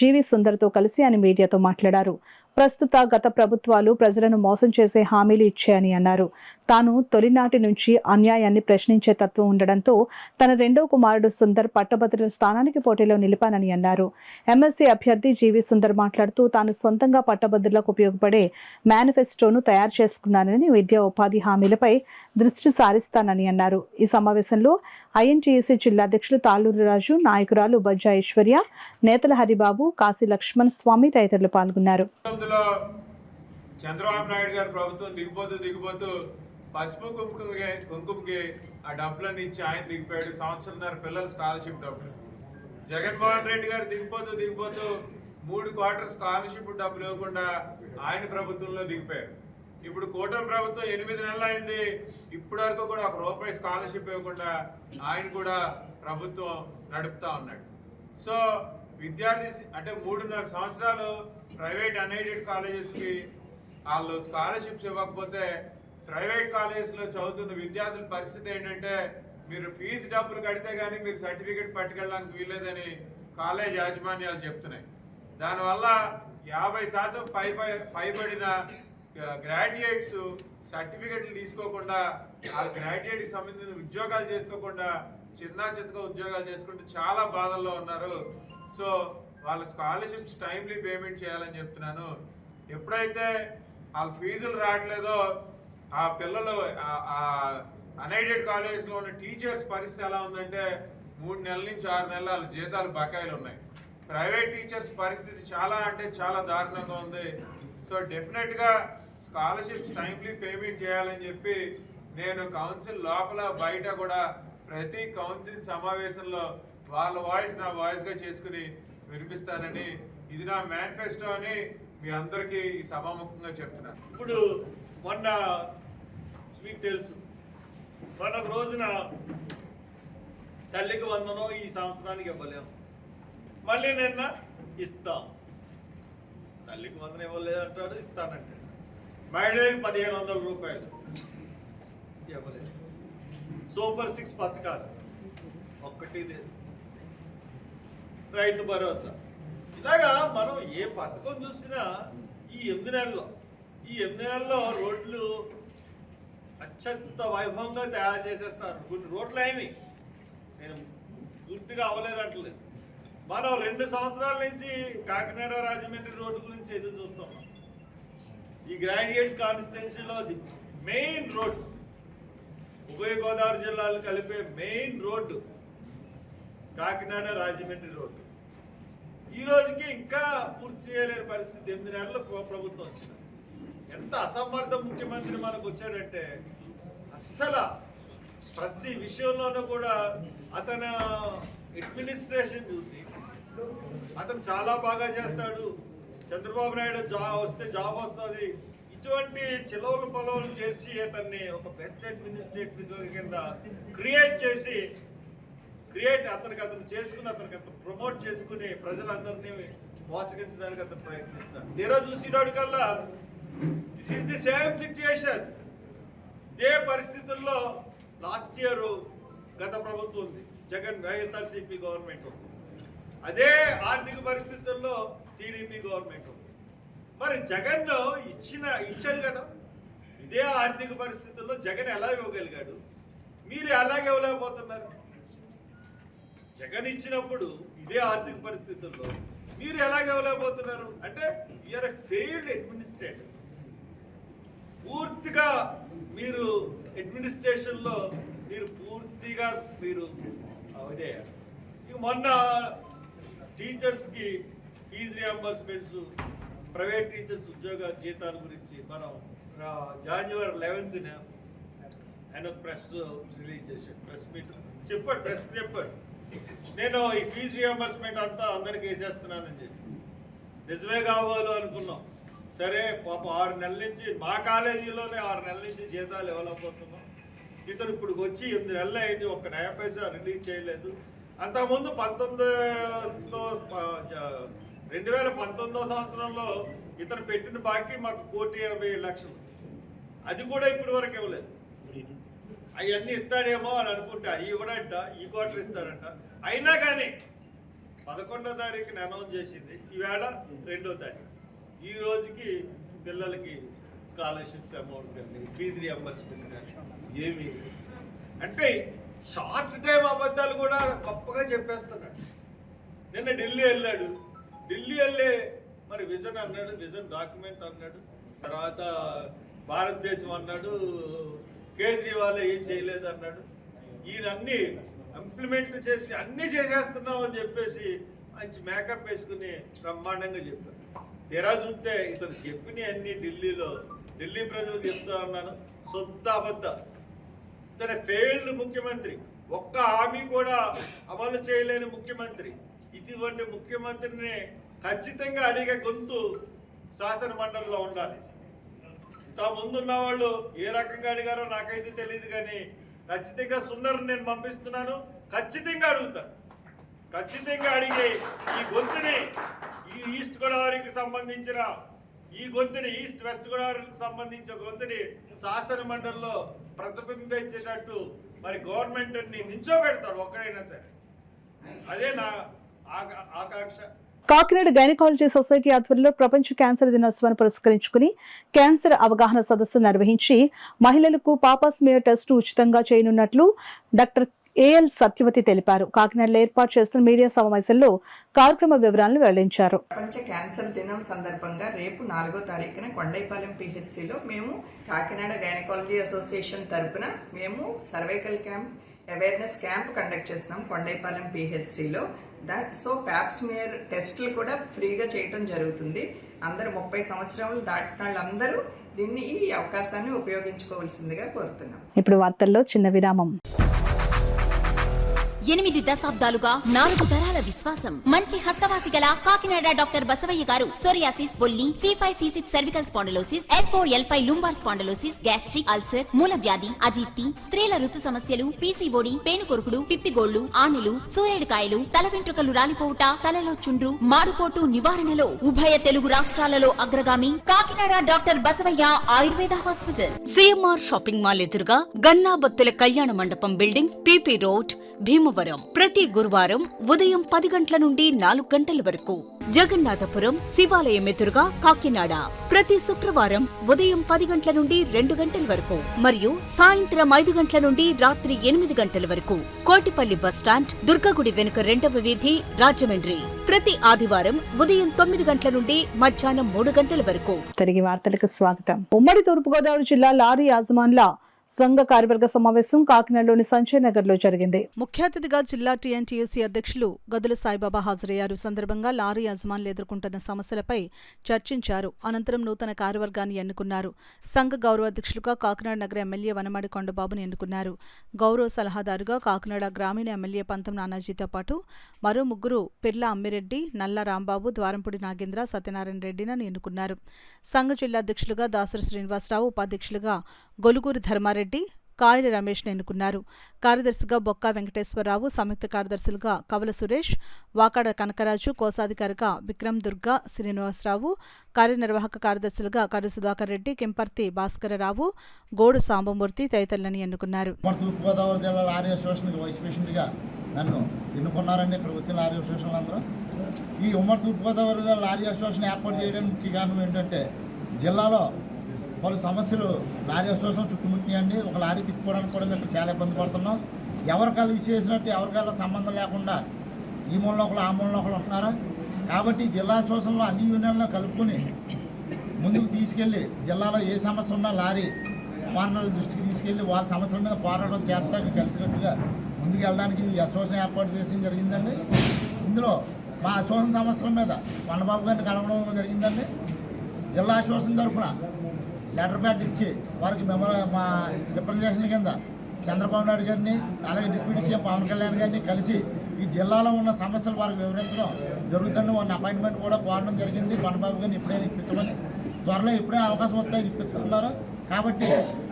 జీవి సుందర్తో కలిసి ఆయన మీడియాతో మాట్లాడారు. ప్రస్తుత గత ప్రభుత్వాలు ప్రజలను మోసం చేసే హామీలు ఇచ్చాయని అన్నారు. తాను తొలినాటి నుంచి అన్యాయాన్ని ప్రశ్నించే తత్వం ఉండడంతో తన రెండో కుమారుడు సుందర్ పట్టభద్రుల స్థానానికి పోటీలో నిలిపానని అన్నారు. ఎమ్మెల్సీ అభ్యర్థి జీవి సుందర్ మాట్లాడుతూ తాను సొంతంగా పట్టభద్రులకు ఉపయోగపడే మేనిఫెస్టోను తయారు చేసుకున్నానని, విద్యా ఉపాధి హామీలపై దృష్టి సారిస్తానని అన్నారు. ఈ సమావేశంలో ఐఎన్టీయూసీ జిల్లా అధ్యక్షులు తాళ్ళూరు రాజు, నాయకురాలు బజ్జా ఐశ్వర్య, నేతల హరిబాబు, కాశీ లక్ష్మణ్ స్వామి తదితరులు పాల్గొన్నారు. చంద్రబాబు నాయుడు గారు ప్రభుత్వం దిగిపోతూ పసుపు కుంకుమకి ఆ డబ్బులన్నీ ఇచ్చి ఆయన దిగిపోయాడు. సంవత్సరంన్నర పిల్లల స్కాలర్షిప్ డబ్బులు. జగన్మోహన్ రెడ్డి గారు దిగిపోతూ 3 క్వార్టర్ స్కాలర్షిప్ డబ్బులు ఇవ్వకుండా ఆయన ప్రభుత్వంలో దిగిపోయారు. ఇప్పుడు కూటమి ప్రభుత్వం 8 నెలలు అయింది, ఇప్పటి వరకు కూడా ₹1 స్కాలర్షిప్ ఇవ్వకుండా ఆయన కూడా ప్రభుత్వం నడుపుతా ఉన్నాడు. సో విద్యార్థి అంటే 3.5 సంవత్సరాలు ప్రైవేట్ అన్ఎయిడెడ్ కాలేజెస్కి వాళ్ళు స్కాలర్షిప్స్ ఇవ్వకపోతే ప్రైవేట్ కాలేజెస్లో చదువుతున్న విద్యార్థుల పరిస్థితి ఏంటంటే మీరు ఫీజు డబ్బులు కడితే కానీ మీరు సర్టిఫికేట్ పట్టుకెళ్ళడానికి వీల్లేదని కాలేజ్ యాజమాన్యాలు చెప్తున్నాయి. దానివల్ల 50% పైబడిన గ్రాడ్యుయేట్స్ సర్టిఫికెట్లు తీసుకోకుండా ఆ గ్రాడ్యుయేట్కి సంబంధించిన ఉద్యోగాలు చేసుకోకుండా చిన్న చితక ఉద్యోగాలు చేసుకుంటూ చాలా బాధల్లో ఉన్నారు. సో వాళ్ళ స్కాలర్షిప్స్ టైమ్లీ పేమెంట్ చేయాలని చెప్తున్నాను. ఎప్పుడైతే వాళ్ళ ఫీజులు రావట్లేదో ఆ పిల్లలు అన్ఎయిడెడ్ కాలేజ్లో ఉన్న టీచర్స్ పరిస్థితి ఎలా ఉందంటే 3 నెలల నుంచి 6 నెలల వాళ్ళ జీతాలు బకాయిలు ఉన్నాయి. ప్రైవేట్ టీచర్స్ పరిస్థితి చాలా అంటే చాలా దారుణంగా ఉంది. సో డెఫినెట్గా స్కాలర్షిప్స్ టైమ్లీ పేమెంట్ చేయాలని చెప్పి నేను కౌన్సిల్ లోపల బయట కూడా ప్రతి కౌన్సిల్ సమావేశంలో వాళ్ళ వాయిస్ నా వాయిస్గా చేసుకుని వినిపిస్తానని, ఇది నా మేనిఫెస్టో అని మీ అందరికీ ఈ సభాముఖంగా చెప్తున్నాను. ఇప్పుడు మొన్న మీకు తెలుసు, మొన్న ఒక రోజున తల్లికి వందనం ఈ సంవత్సరానికి ఇవ్వలేము, మళ్ళీ నిన్న ఇస్తాం. తల్లికి వందనం ఇవ్వలేదు అంటాడు, ఇస్తానంటాడు. మహిళలకు ₹1500 ఇవ్వలేదు. సూపర్ 6 పథకాలు ఒక్కటి లేదు. రైతు భరోసా, ఇలాగా మనం ఏ పథకం చూసినా ఈ 8 నెలల్లో రోడ్లు అత్యంత వైభవంగా తయారు చేసేస్తారు. కొన్ని రోడ్లు అయినాయి, నేను పూర్తిగా అవ్వలేదంటలేదు. మనం 2 సంవత్సరాల నుంచి కాకినాడ రాజమండ్రి రోడ్డు గురించి ఎదురు చూస్తున్నాం. ఈ గ్రాడ్యుయేట్స్ కాన్స్టిట్యున్సీలో మెయిన్ రోడ్డు, ఉభయ గోదావరి జిల్లాలు కలిపే main road Kakinada Rajahmundry road. ఈ రోజుకి ఇంకా పూర్తి చేయలేని పరిస్థితి. 8 నెలలు ప్రభుత్వం వచ్చింది. ఎంత అసమర్థ ముఖ్యమంత్రి మనకు వచ్చాడంటే అస్సలు ప్రతి విషయంలోనూ కూడా అతను అడ్మినిస్ట్రేషన్ చూసి అతను చాలా బాగా చేస్తాడు, చంద్రబాబు నాయుడు వస్తే జాబ్ వస్తుంది, ఇటువంటి చిలవలు పొలవలు చేసి అతన్ని ఒక బెస్ట్ అడ్మినిస్ట్రేటర్ కింద అతను ప్రమోట్ చేసుకుని ప్రజలందరినీ మోసగించడానికి అతను ప్రయత్నిస్తాడు. తీరా చూసినాడు కల్లా this is the same situation. ఇదే పరిస్థితుల్లో లాస్ట్ ఇయర్ గత ప్రభుత్వం ఉంది, జగన్ వైఎస్ఆర్సీపీ గవర్నమెంట్ ఉంది. అదే ఆర్థిక పరిస్థితుల్లో టీడీపీ గవర్నమెంట్ ఉంది. మరి జగన్ ఇచ్చాడు కదా, ఇదే ఆర్థిక పరిస్థితుల్లో జగన్ ఎలా ఇవ్వగలిగాడు, మీరు ఎలాగ ఇవ్వలేకపోతున్నారు? జగన్ ఇచ్చినప్పుడు ఇదే ఆర్థిక పరిస్థితుల్లో మీరు ఎలాగ ఇవ్వలేకపోతున్నారు అంటే యూఆర్ ఎ ఫెయిల్డ్ అడ్మినిస్ట్రేటర్. పూర్తిగా మీరు అడ్మినిస్ట్రేషన్లో మీరు అదే మొన్న టీచర్స్కి ఫీజు రియంబర్స్మెంట్స్, ప్రైవేట్ టీచర్స్ ఉద్యోగ జీతాల గురించి మనం January 11th ఆయన ప్రెస్ రిలీజ్ చేశాడు, ప్రెస్ మీట్ చెప్పాడు నేను ఈ ఫీజు రియంబర్స్మెంట్ అంతా అందరికి వేసేస్తున్నానని చెప్పి. నిజమే కావాలి అనుకున్నాం. సరే పాప 6 నెలల నుంచి మా కాలేజీలోనే 6 నెలల నుంచి జీతాలు ఇవ్వలేకపోతున్నాం. ఇతను ఇప్పుడు వచ్చి 8 నెలలు అయింది, ఒక్క నయా పైసా రిలీజ్ చేయలేదు. అంతకుముందు 2019 సంవత్సరంలో ఇతను పెట్టిన బాకీ మాకు 1,80,00,000, అది కూడా ఇప్పటి వరకు ఇవ్వలేదు. అవన్నీ ఇస్తాడేమో అని అనుకుంటే అవి ఇవ్వడంట, ఈ క్వార్టర్ ఇస్తాడంట. అయినా కానీ 11వ తారీఖున అనౌన్స్ చేసింది, ఈవేళ 2వ తారీఖు. ఈ రోజుకి పిల్లలకి స్కాలర్షిప్స్ అమౌంట్స్ కానీ ఫీజు రియంబర్స్మెంట్ కానీ ఏమి అంటే షార్ట్ టైం అబద్ధాలు కూడా గొప్పగా చెప్పేస్తున్నాడు. నిన్న ఢిల్లీ వెళ్ళే మరి విజన్ అన్నాడు, విజన్ డాక్యుమెంట్ అన్నాడు, తర్వాత భారతదేశం అన్నాడు, కేజ్రీవాల్ ఏం చేయలేదు అన్నాడు. ఈయనన్నీ ఇంప్లిమెంట్ చేసి అన్నీ చేసేస్తున్నాం అని చెప్పేసి మంచి మేకప్ వేసుకుని బ్రహ్మాండంగా చెప్పారు. తెరా చూస్తే ఇతను చెప్పిన అన్ని ఢిల్లీ ప్రజలకు చెప్తా ఉన్నాను, శుద్ధ అబద్ధం. ఇతను ఫెయిల్డ్ ముఖ్యమంత్రి, ఒక్క హామీ కూడా అమలు చేయలేని ముఖ్యమంత్రి. ఇటువంటి ముఖ్యమంత్రిని ఖచ్చితంగా అడిగే గొంతు శాసన మండలిలో ఉండాలి. ముందున్న వాళ్ళు ఏ రకంగా అడిగారో నాకైతే తెలియదు, కానీ ఖచ్చితంగా సుందర్ని నేను పంపిస్తున్నాను. ఖచ్చితంగా అడుగుతాను, ఖచ్చితంగా అడిగి ఈ గొంతుని, ఈ ఈస్ట్ గోదావరికి సంబంధించిన ఈ గొంతుని, ఈస్ట్ వెస్ట్ గోదావరికి సంబంధించిన గొంతుని శాసన మండలిలో ప్రతిబింబించేటట్టు మరి గవర్నమెంట్ నించోబెడతాడు ఒక్కడైనా సరే. అదే నా ఆకాంక్ష. కాకినాడ గైనకాలజీ సొసైటీ ఆధ్వర్యంలో ప్రపంచ క్యాన్సర్ దినోత్సవాన్ని పురస్కరించుకుని క్యాన్సర్ అవగాహన సదస్సు నిర్వహించి మహిళలకు పాపాస్మియర్ టెస్టు ఉచితంగా చేయనున్నట్లు డాక్టర్ ఏఎల్ సత్యవతి తెలిపారు. కాకినాడలో ఏర్పాటు చేస్తున్న మీడియా సమావేశంలో కార్యక్రమ వివరాలను వెల్లడించారు. ప్రపంచ క్యాన్సర్ దినం సందర్భంగా రేపు 4వ తారీఖున కొండైపాలెం పిహెచ్సిలో మేము కాకినాడ గైనకాలజీ అసోసియేషన్ తరపున మేము cervical camp awareness camp conduct చేస్తున్నాం కొండైపాలెం పిహెచ్సిలో. సో ప్యాప్స్మియర్ టెస్టులు కూడా ఫ్రీగా చేయడం జరుగుతుంది. అందరూ 30 సంవత్సరాలు దాటిన వాళ్ళందరూ దీన్ని ఈ అవకాశాన్ని ఉపయోగించుకోవాల్సిందిగా కోరుతున్నాం. ఇప్పుడు వార్తల్లో చిన్న విరామం. 8 దశాబ్దాలుగా 4 తరాల విశ్వాసం. మంచి హస్తవాసి గల కాకినాడ డాక్టర్ బసవయ్య గారు సోరియాసిస్, బొల్లి, C5C6 cervical spondylosis, L4L5 lumbar spondylosis, gastric ulcer, మూల వ్యాధి, అజీర్తి, స్త్రీల ఋతు సమస్యలు, PCOD, పేనుకొరుకుడు, పిప్పిగోళ్లు, ఆనెలు, సూరేడుకాయలు, తల వెంట్రుకలు రాలిపోవుట, తలలో చుండ్రు, మాడుకోటు నివారణలో ఉభయ తెలుగు రాష్ట్రాలలో అగ్రగామి Kakinada doctor Basavaiah Ayurveda hospital. CMR shopping mall ఎదురుగా గన్నాబత్తుల కళ్యాణ మండపం బిల్డింగ్, PP రోడ్, భీమవరం. ప్రతి గురువారం ఉదయం 10 గంటల నుండి 4 గంటల వరకు. జగన్నాథపురం శివాలయం ఎదురుగా కాకినాడ ప్రతి శుక్రవారం ఉదయం 10 గంటల నుండి 2 గంటల వరకు మరియు సాయంత్రం 5 గంటల నుండి రాత్రి 8 గంటల వరకు. కోటిపల్లి బస్టాండ్, దుర్గగుడి వెనుక 2వ వీధి, రాజమండ్రి. ప్రతి ఆదివారం ఉదయం 9 గంటల నుండి మధ్యాహ్నం 3 గంటల వరకు. తిరిగి వార్తలకు స్వాగతం. ఉమ్మడి తూర్పుగోదావరి జిల్లా లారీ యాజమాన్ల సంఘ కార్యవర్గ సమావేశం కాకినాడలోని సంజయ్ నగర్ లో జరిగింది. ముఖ్య అతిథిగా జిల్లా TNTUC అధ్యక్షులు గదుల సాయిబాబా హాజరయ్యారు. సందర్భంగా లారీ యజమానులు ఎదుర్కొంటున్న సమస్యలపై చర్చించారు. అనంతరం నూతన కార్యవర్గాన్ని ఎన్నుకున్నారు. సంఘ గౌరవ అధ్యక్షులుగా కాకినాడ నగర ఎమ్మెల్యే వనమాడి కొండబాబుని ఎన్నుకున్నారు. గౌరవ సలహాదారుగా కాకినాడ గ్రామీణ ఎమ్మెల్యే పంతం నానాజీతో పాటు మరో 3 పిర్ల అమ్మిరెడ్డి, నల్ల రాంబాబు, ద్వారంపూడి నాగేంద్ర, సత్యనారాయణ రెడ్డిని ఎన్నుకున్నారు. సంఘ జిల్లా అధ్యక్షులుగా దాసరి శ్రీనివాసరావు, ఉపాధ్యక్షులుగా గొలుగూరి ధర్మారెడ్డి, కాయల రమేష్ ఎన్నుకున్నారు. కార్యదర్శిగా బొక్కా వెంకటేశ్వరరావు, సంయుక్త కార్యదర్శులుగా కవల సురేష్, వాకాడ కనకరాజు, కోశాధికారిగా విక్రమ్ దుర్గా శ్రీనివాసరావు, కార్యనిర్వాహక కార్యదర్శులుగా కర్రి సుధాకర్ రెడ్డి, కెంపర్తి భాస్కరరావు, గోడు సాంబమూర్తి తదితరులను ఎన్నుకున్నారు. తూర్పుగోదావరి జిల్లా లారీ అసోసియేషన్ వైస్ ప్రెసిడెంట్గా నన్ను ఎన్నుకున్నారండి. ఇక్కడ వచ్చిన లారీ అసోసియేషన్లు అందరూ ఈ ఉమ్మడి తూర్పుగోదావరి జిల్లా లారీ అసోసియేషన్ ఏర్పాటు చేయడానికి ముఖ్య కారణం ఏంటంటే జిల్లాలో పలు సమస్యలు లారీ అసోసియేషన్ చుట్టుముట్టినాయండి. ఒక లారీ తిప్పుకోవడానికి కూడా మేము చాలా ఇబ్బంది పడుతున్నాం. ఎవరికాలు విసిరేసినట్టు ఎవరికాల సంబంధం లేకుండా ఈ మూలలో ఒకరు ఆ మూలలో ఒకరు ఉంటున్నారు. కాబట్టి జిల్లా అసోసియేషన్లో అన్ని యూనియన్లను కలుపుకొని ముందుకు తీసుకెళ్ళి జిల్లాలో ఏ సమస్య ఉన్నా లారీ ఓనర్ల దృష్టికి తీసుకెళ్ళి వాళ్ళ సమస్యల మీద పోరాటం చేస్తాక కలిసికట్టుగా ముందుకు వెళ్ళడానికి ఈ అసోసియేషన్ ఏర్పాటు చేసిన జరిగిందండి. ఇందులో మా అసోసియేషన్ సమస్యల మీద కొండబాబు గారిని కలవడం జరిగిందండి. జిల్లా అసోసియేషన్ తరఫున లెటర్ ప్యాడ్ ఇచ్చి వారికి మా రిప్రజెంటేషన్ కింద చంద్రబాబు నాయుడు గారిని అలాగే డిప్యూటీ సీఎం పవన్ కళ్యాణ్ గారిని కలిసి ఈ జిల్లాలో ఉన్న సమస్యలు వారికి వివరించడం జరుగుతుంది. వాళ్ళ అపాయింట్మెంట్ కూడా కోరడం జరిగింది. కొండబాబు గారిని ఇప్పుడైనా ఇప్పించమని, త్వరలో ఎప్పుడే అవకాశం వస్తాయి ఇప్పిస్తున్నారు. కాబట్టి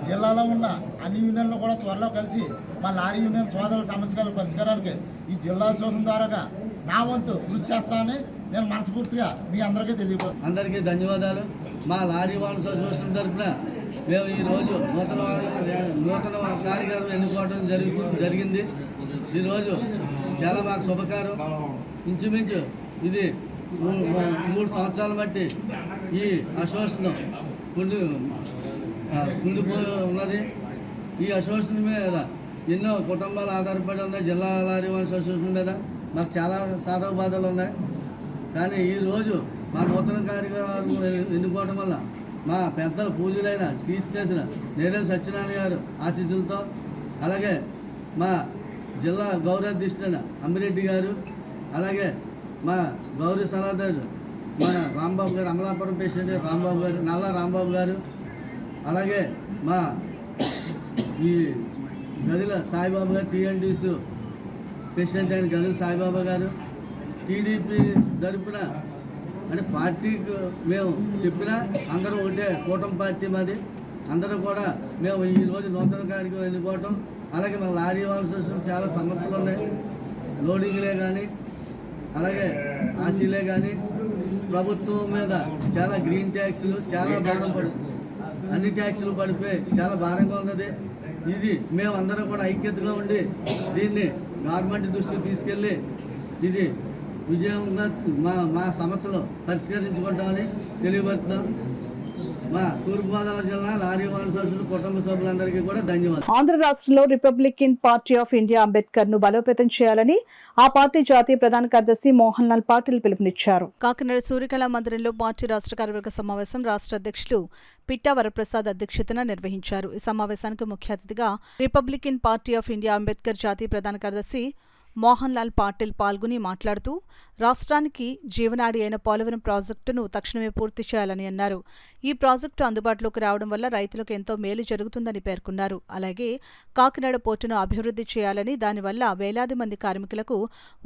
జిల్లాలో ఉన్న అన్ని యూనియన్లు కూడా త్వరలో కలిసి మా లారీ యూనియన్ సోదరుల సమస్యల పరిష్కారానికి ఈ జిల్లా అసోసియేషన్ ద్వారా నా వంతు కృషి చేస్తానని నేను మనస్ఫూర్తిగా మీ అందరికీ తెలియపరుస్తున్నాను. అందరికీ ధన్యవాదాలు. మా లారీ ఓనర్స్ అసోసియేషన్ తరఫున మేము ఈరోజు నూతన కార్యక్రమం ఎన్నుకోవడం జరిగింది. ఈరోజు చాలా మాకు శుభకారం. ఇంచుమించు ఇది 3 సంవత్సరాల బట్టి ఈ అసోసియేషన్ కుండిపోయి ఉన్నది. ఈ అసోసియేషన్ మీద ఎన్నో కుటుంబాలు ఆధారపడి ఉన్నాయి. జిల్లా లారీ ఓనర్స్ అసోసియేషన్ మీద మాకు చాలా సాధక బాధలు ఉన్నాయి. కానీ ఈరోజు మా నూతన కార్యక్రమాలు ఎన్నుకోవడం వల్ల మా పెద్దల పూజలైన పీస్ చేసిన నేరేల సత్యనారాయణ గారు ఆశీస్సులతో, అలాగే మా జిల్లా గౌరవాధ్యక్షుడైన అమ్మిరెడ్డి గారు, అలాగే మా గౌరవ సలహాదారు మన రాంబాబు గారు, అమలాపురం పేషెంట్ రాంబాబు గారు, నల్ల రాంబాబు గారు, అలాగే మా ఈ గదిల సాయిబాబా గారు, TNTUC ప్రెసిడెంట్ అయిన గదుల సాయిబాబా గారు, TDP తరపున అంటే పార్టీకి మేము చెప్పినా అందరూ ఒకటే కూటమి పార్టీ మాది, అందరూ కూడా మేము ఈరోజు నూతన కార్యక్రమం వెళ్ళిపోవటం. అలాగే మన లారీ వాళ్ళ చాలా సమస్యలు ఉన్నాయి, లోడింగ్లే కానీ అలాగే ఆశీలే కానీ ప్రభుత్వం మీద చాలా గ్రీన్ ట్యాక్స్లు చాలా భారం పడుతుంది, అన్ని ట్యాక్స్లు పడిపోయి చాలా భారంగా ఉన్నది. ఇది మేము అందరం కూడా ఐక్యతగా ఉండి దీన్ని గవర్నమెంట్ దృష్టికి తీసుకెళ్ళి ఇది విజయంగా మా సమస్యలు పరిష్కరించుకుంటామని తెలియబడుతున్నాం. మా తూర్పుగోదావరి జిల్లా లారీ వారసుల కుటుంబ సభ్యులందరికీ కూడా ధన్యవాదాలు. ఆంధ్ర రాష్ట్రంలో Republican party of India Ambedkar ను బలోపేతం చేయాలని ఆ పార్టీ జాతీయ ప్రధాన కార్యదర్శి మోహన్ లాల్ పాటిల్ పిలుపునిచ్చారు. కాకినాడ సూర్యకళా మందిరంలో పార్టీ రాష్ట్ర కార్యవర్గ సమావేశం రాష్ట్ర అధ్యక్షులు పిట్టా వరప్రసాద్ అధ్యక్షతన నిర్వహించారు. ఈ సమావేశానికి ముఖ్య అతిథిగా Republican party of India Ambedkar జాతీయ ప్రధాన కార్యదర్శి మోహన్ లాల్ పాటిల్ పాల్గొని మాట్లాడుతూ రాష్ట్రానికి జీవనాడి అయిన పోలవరం ప్రాజెక్టును తక్షణమే పూర్తి చేయాలని అన్నారు. ఈ ప్రాజెక్టు అందుబాటులోకి రావడం వల్ల రైతులకు ఎంతో మేలు జరుగుతుందని పేర్కొన్నారు. అలాగే కాకినాడ పోర్టును అభివృద్ధి చేయాలని, దానివల్ల వేలాది మంది కార్మికులకు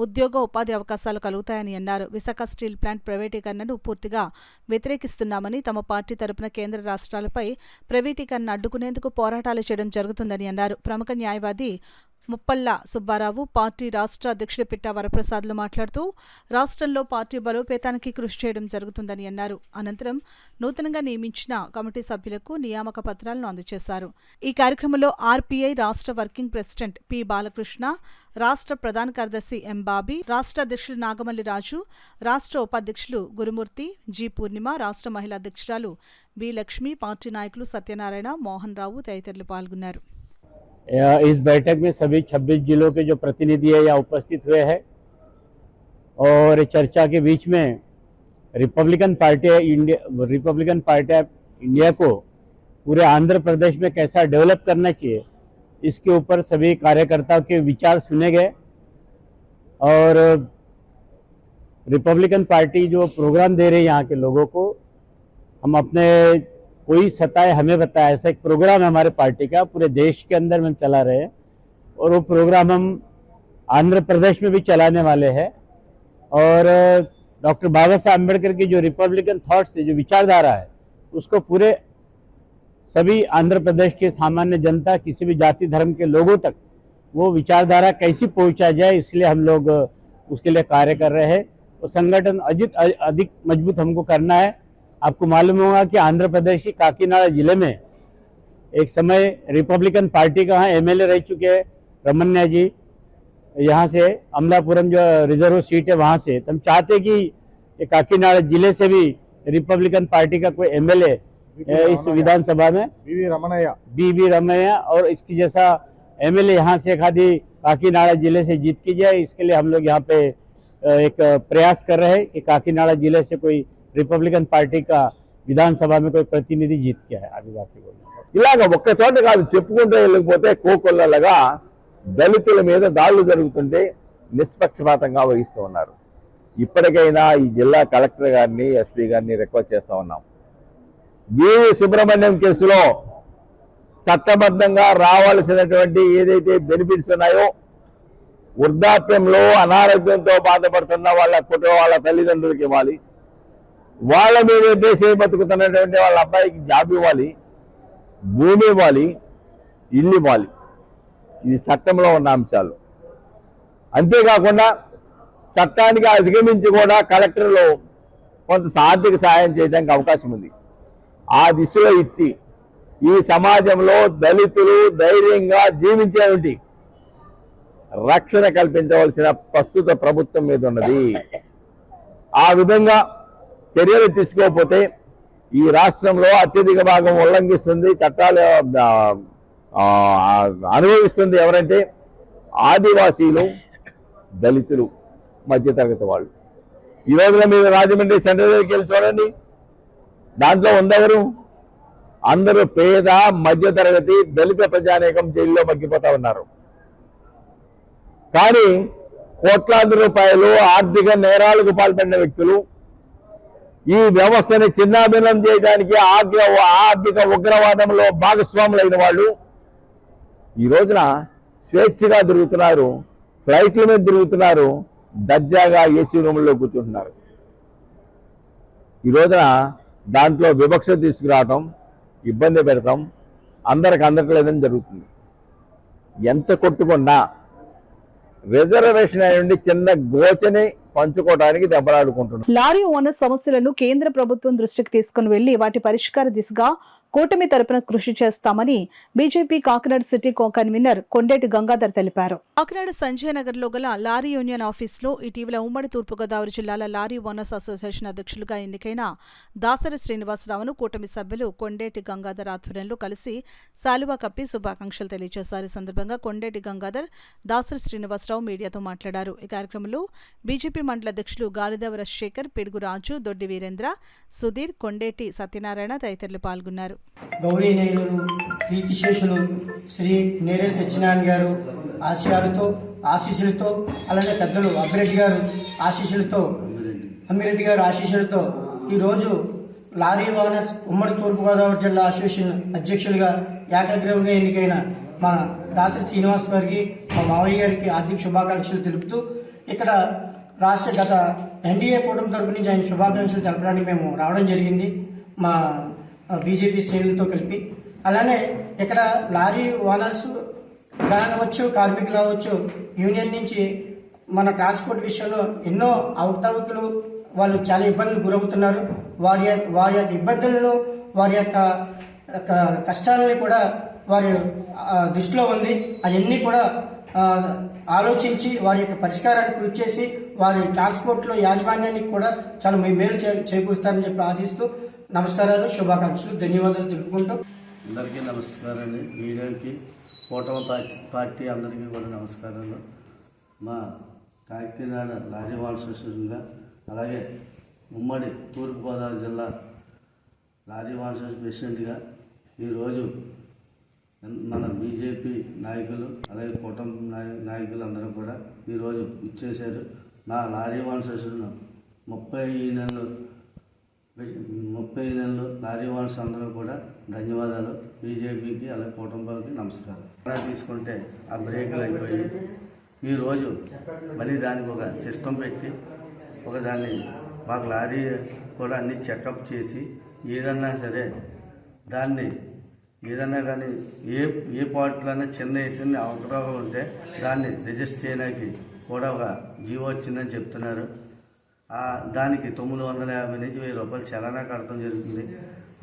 ఉద్యోగ ఉపాధి అవకాశాలు కలుగుతాయని అన్నారు. విశాఖ స్టీల్ ప్లాంట్ ప్రైవేటీకరణను పూర్తిగా వ్యతిరేకిస్తున్నామని, తమ పార్టీ తరపున కేంద్ర రాష్ట్రాలపై ప్రైవేటీకరణ అడ్డుకునేందుకు పోరాటాలు చేయడం జరుగుతుందని అన్నారు. ప్రముఖ న్యాయవాది ముప్పల్ల సుబ్బారావు, పార్టీ రాష్ట్ర అధ్యక్షుడు పిట్టా వరప్రసాద్లు మాట్లాడుతూ రాష్ట్రంలో పార్టీ బలోపేతానికి కృషి చేయడం జరుగుతుందని అన్నారు. అనంతరం నూతనంగా నియమించిన కమిటీ సభ్యులకు నియామక పత్రాలను అందజేశారు. ఈ కార్యక్రమంలో ఆర్పీఐ రాష్ట్ర వర్కింగ్ ప్రెసిడెంట్ పి బాలకృష్ణ, రాష్ట్ర ప్రధాన కార్యదర్శి ఎం బాబీ, రాష్ట్ర అధ్యక్షులు నాగమల్లి రాజు, రాష్ట్ర ఉపాధ్యక్షులు గురుమూర్తి, జి పూర్ణిమ, రాష్ట్ర మహిళా అధ్యక్షురాలు బి లక్ష్మి, పార్టీ నాయకులు సత్యనారాయణ, మోహన్ రావు తదితరులు పాల్గొన్నారు. इस बैठक में सभी 26 जिलों के जो प्रतिनिधि है यहाँ उपस्थित हुए हैं और चर्चा के बीच में रिपब्लिकन पार्टी ऑफ इंडिया को पूरे आंध्र प्रदेश में कैसा डेवलप करना चाहिए इसके ऊपर सभी कार्यकर्ताओं के विचार सुने गए और रिपब्लिकन पार्टी जो प्रोग्राम दे रही है यहाँ के लोगों को, हम अपने कोई सताए हमें बताया, ऐसा एक प्रोग्राम है हमारे पार्टी का, पूरे देश के अंदर में हम चला रहे हैं और वो प्रोग्राम हम आंध्र प्रदेश में भी चलाने वाले हैं. और डॉक्टर बाबा साहब अम्बेडकर की जो रिपब्लिकन थॉट्स है, जो विचारधारा है, उसको पूरे सभी आंध्र प्रदेश के सामान्य जनता, किसी भी जाति धर्म के लोगों तक वो विचारधारा कैसी पहुंचा जाए, इसलिए हम लोग उसके लिए कार्य कर रहे हैं. और संगठन अधिक मजबूत हमको करना है. आपको मालूम होगा कि आंध्र प्रदेश की काकीनाडा जिले में एक समय रिपब्लिकन पार्टी का एमएलए रह चुके हैं रमन्या जी, यहाँ से अमलापुरम जो रिजर्व सीट है वहाँ से. हम चाहते कि काकीनाडा जिले से भी रिपब्लिकन पार्टी का कोई एमएलए इस विधानसभा में बीबी रमैया और इसकी जैसा एमएलए यहाँ से एक आधी काकीनाडा जिले से जीत की जाए. इसके लिए हम लोग यहाँ पे एक प्रयास कर रहे हैं कि काकीनाडा जिले से कोई రిపబ్లికన్ పార్టీ కా విధానసభ में कोई प्रतिनिधि जीत के है. अभी बाकी ఇలాగ ఒక్క చోట కాదు, చెప్పుకుంటూ వెళ్ళకపోతే కోకొల్లలుగా దళితుల మీద దాడులు జరుగుతుంటే నిష్పక్షపాతంగా వహిస్తూ ఉన్నారు. ఇప్పటికైనా ఈ జిల్లా కలెక్టర్ గారిని, ఎస్పీ గారిని రిక్వెస్ట్ చేస్తూ ఉన్నాం, బీవీ సుబ్రహ్మణ్యం కేసులో చట్టబద్ధంగా రావాల్సినటువంటి ఏదైతే బెనిఫిట్స్ ఉన్నాయో, వృద్ధాప్యంలో అనారోగ్యంతో బాధపడుతున్న వాళ్ళ తల్లిదండ్రులకి ఇవ్వాలి, వాళ్ళ మీద దేశ బతుకుతున్నటువంటి వాళ్ళ అబ్బాయికి జాబ్ ఇవ్వాలి, భూమి ఇవ్వాలి, ఇల్లు ఇవ్వాలి. ఇది చట్టంలో ఉన్న అంశాలు. అంతేకాకుండా చట్టానికి అధిగమించి కూడా కలెక్టర్లు కొంత ఆర్థిక సహాయం చేయడానికి అవకాశం ఉంది. ఆ దిశలో ఇచ్చి ఈ సమాజంలో దళితులు ధైర్యంగా జీవించేటువంటి రక్షణ కల్పించవలసిన ప్రస్తుత ప్రభుత్వం మీద ఉన్నది. ఆ విధంగా చర్యలు తీసుకోకపోతే ఈ రాష్ట్రంలో అత్యధిక భాగం ఉల్లంఘిస్తుంది, చట్టాలు అనుభవిస్తుంది ఎవరంటే ఆదివాసీలు, దళితులు, మధ్యతరగతి వాళ్ళు. ఈ రోజున మీరు రాజమండ్రి సెంట్రల్ జైలుకి వెళ్ళి చూడండి, దాంట్లో ఉందెవరు? అందరూ పేద, మధ్యతరగతి, దళిత ప్రజానీకం జైల్లో మగ్గిపోతా ఉన్నారు. కానీ కోట్లాది రూపాయలు ఆర్థిక నేరాలకు పాల్పడిన వ్యక్తులు, ఈ వ్యవస్థని చిన్నాభిన్నం చేయడానికి ఆర్థిక ఉగ్రవాదంలో భాగస్వాములైన వాళ్ళు ఈ రోజున స్వేచ్ఛగా తిరుగుతున్నారు, ఫ్లైట్ల మీద తిరుగుతున్నారు, దర్జాగా ఏసీ రూముల్లో కూర్చుంటున్నారు. ఈ రోజున దాంట్లో వివక్ష తీసుకురావటం, ఇబ్బంది పెడతాం, అందరికి అందట్లేదని జరుగుతుంది. ఎంత కొట్టుకున్నా రిజర్వేషన్ అయ్యండి చిన్న గోచని పంచుకోవడానికి దెబ్బలాడుకుంటున్నాం. లారీ ఓనర్ సమస్యలను కేంద్ర ప్రభుత్వం దృష్టికి తీసుకుని వెళ్లి వాటి పరిష్కార దిశగా కూటమి తరపున కృషి చేస్తామని BJP Kakinada city convener Kondeti Gangadhar తెలిపారు. కాకినాడ సంజయ్ నగర్ లో గల లారీ యూనియన్ ఆఫీసులో ఇటీవల ఉమ్మడి తూర్పుగోదావరి జిల్లాల లారీ ఓనర్స్ అసోసియేషన్ అధ్యక్షులుగా ఎన్నికైన దాసరి శ్రీనివాసరావును కూటమి సభ్యులు కొండేటి గంగాధర్ ఆధ్వర్యంలో కలిసి శాలువా కప్పి శుభాకాంక్షలు తెలియజేశారు. ఈ సందర్భంగా కొండేటి గంగాధర్, దాసరి శ్రీనివాసరావు మీడియాతో మాట్లాడారు. ఈ కార్యక్రమంలో బీజేపీ మండల అధ్యక్షులు గాలిదేవ రాజశేఖర్, పిడుగు రాజు, దొడ్డి వీరేంద్ర, సుధీర్, కొండేటి సత్యనారాయణ తదితరులు పాల్గొన్నారు. గౌరీనీయులు, కీర్తిశేషులు శ్రీ నేరేడు సత్యనారాయణ గారు ఆశీస్సులతో అలానే పెద్దలు అమ్మిరెడ్డి గారు ఆశీస్సులతో ఈరోజు లారీ ఓనర్స్ ఉమ్మడి తూర్పుగోదావరి జిల్లా అసోసియేషన్ అధ్యక్షులుగా ఏకాగ్రీవంగా ఎన్నికైన మన దాసరి శ్రీనివాస్ గారికి, మా మావయ్య గారికి హార్దిక శుభాకాంక్షలు తెలుపుతూ ఇక్కడ రాష్ట్ర గత ఎన్డీఏ కూటమి తరపు నుంచి ఆయన శుభాకాంక్షలు తెలపడానికి మేము రావడం జరిగింది మా బీజేపీ శ్రేణులతో కలిపి. అలానే ఇక్కడ లారీ ఓనర్స్ కావచ్చు, కార్మికులు అవ్వచ్చు, యూనియన్ నుంచి మన ట్రాన్స్పోర్ట్ విషయంలో ఎన్నో అవకతవకలు, వాళ్ళు చాలా ఇబ్బందులు గురవుతున్నారు. వారి యొక్క ఇబ్బందులను, వారి యొక్క కష్టాలని కూడా వారి దృష్టిలో ఉంది. అవన్నీ కూడా ఆలోచించి వారి యొక్క పరిష్కారాన్ని కృషి చేసి వారి ట్రాన్స్పోర్ట్లో యాజమాన్యానికి కూడా చాలా మేలు చేకూరుస్తారని చెప్పి ఆశిస్తూ నమస్కారాలు, శుభాకాంక్షలు, ధన్యవాదాలు తెలుపుకుంటూ అందరికీ నమస్కారాలు. మీడియాకి, కూటమి పార్టీ అందరికీ కూడా నమస్కారాలు. మా కాకినాడ లారీ ఓనర్స్ అసోసియేషన్గా అలాగే ఉమ్మడి తూర్పుగోదావరి జిల్లా లారీ ఓనర్స్ అసోసియేషన్ ప్రెసిడెంట్గా ఈరోజు మన బీజేపీ నాయకులు అలాగే కూటమి నాయకులు అందరూ కూడా ఈరోజు ఇచ్చేశారు. మా లారీ ఓనర్స్ అసోసియేషన్ 30 నెలలు లారీ ఓనర్స్ అందరూ కూడా ధన్యవాదాలు. బీజేపీకి అలాగే కుటుంబానికి నమస్కారం. తీసుకుంటే ఆ బ్రేకులు అయిపోయి ఈరోజు మళ్ళీ దానికి ఒక సిస్టమ్ పెట్టి దాన్ని మాకు లారీ కూడా అన్ని చెకప్ చేసి ఏదన్నా సరే దాన్ని ఏదన్నా కానీ ఏ పార్ట్లోనే చిన్న అవకరాలు ఉంటే దాన్ని రిజిస్టర్ చేయడానికి కూడా ఒక జీవో వచ్చిందని చెప్తున్నారు. దానికి 950 నుంచి 1000 రూపాయలు చలానా కట్టడం జరుగుతుంది.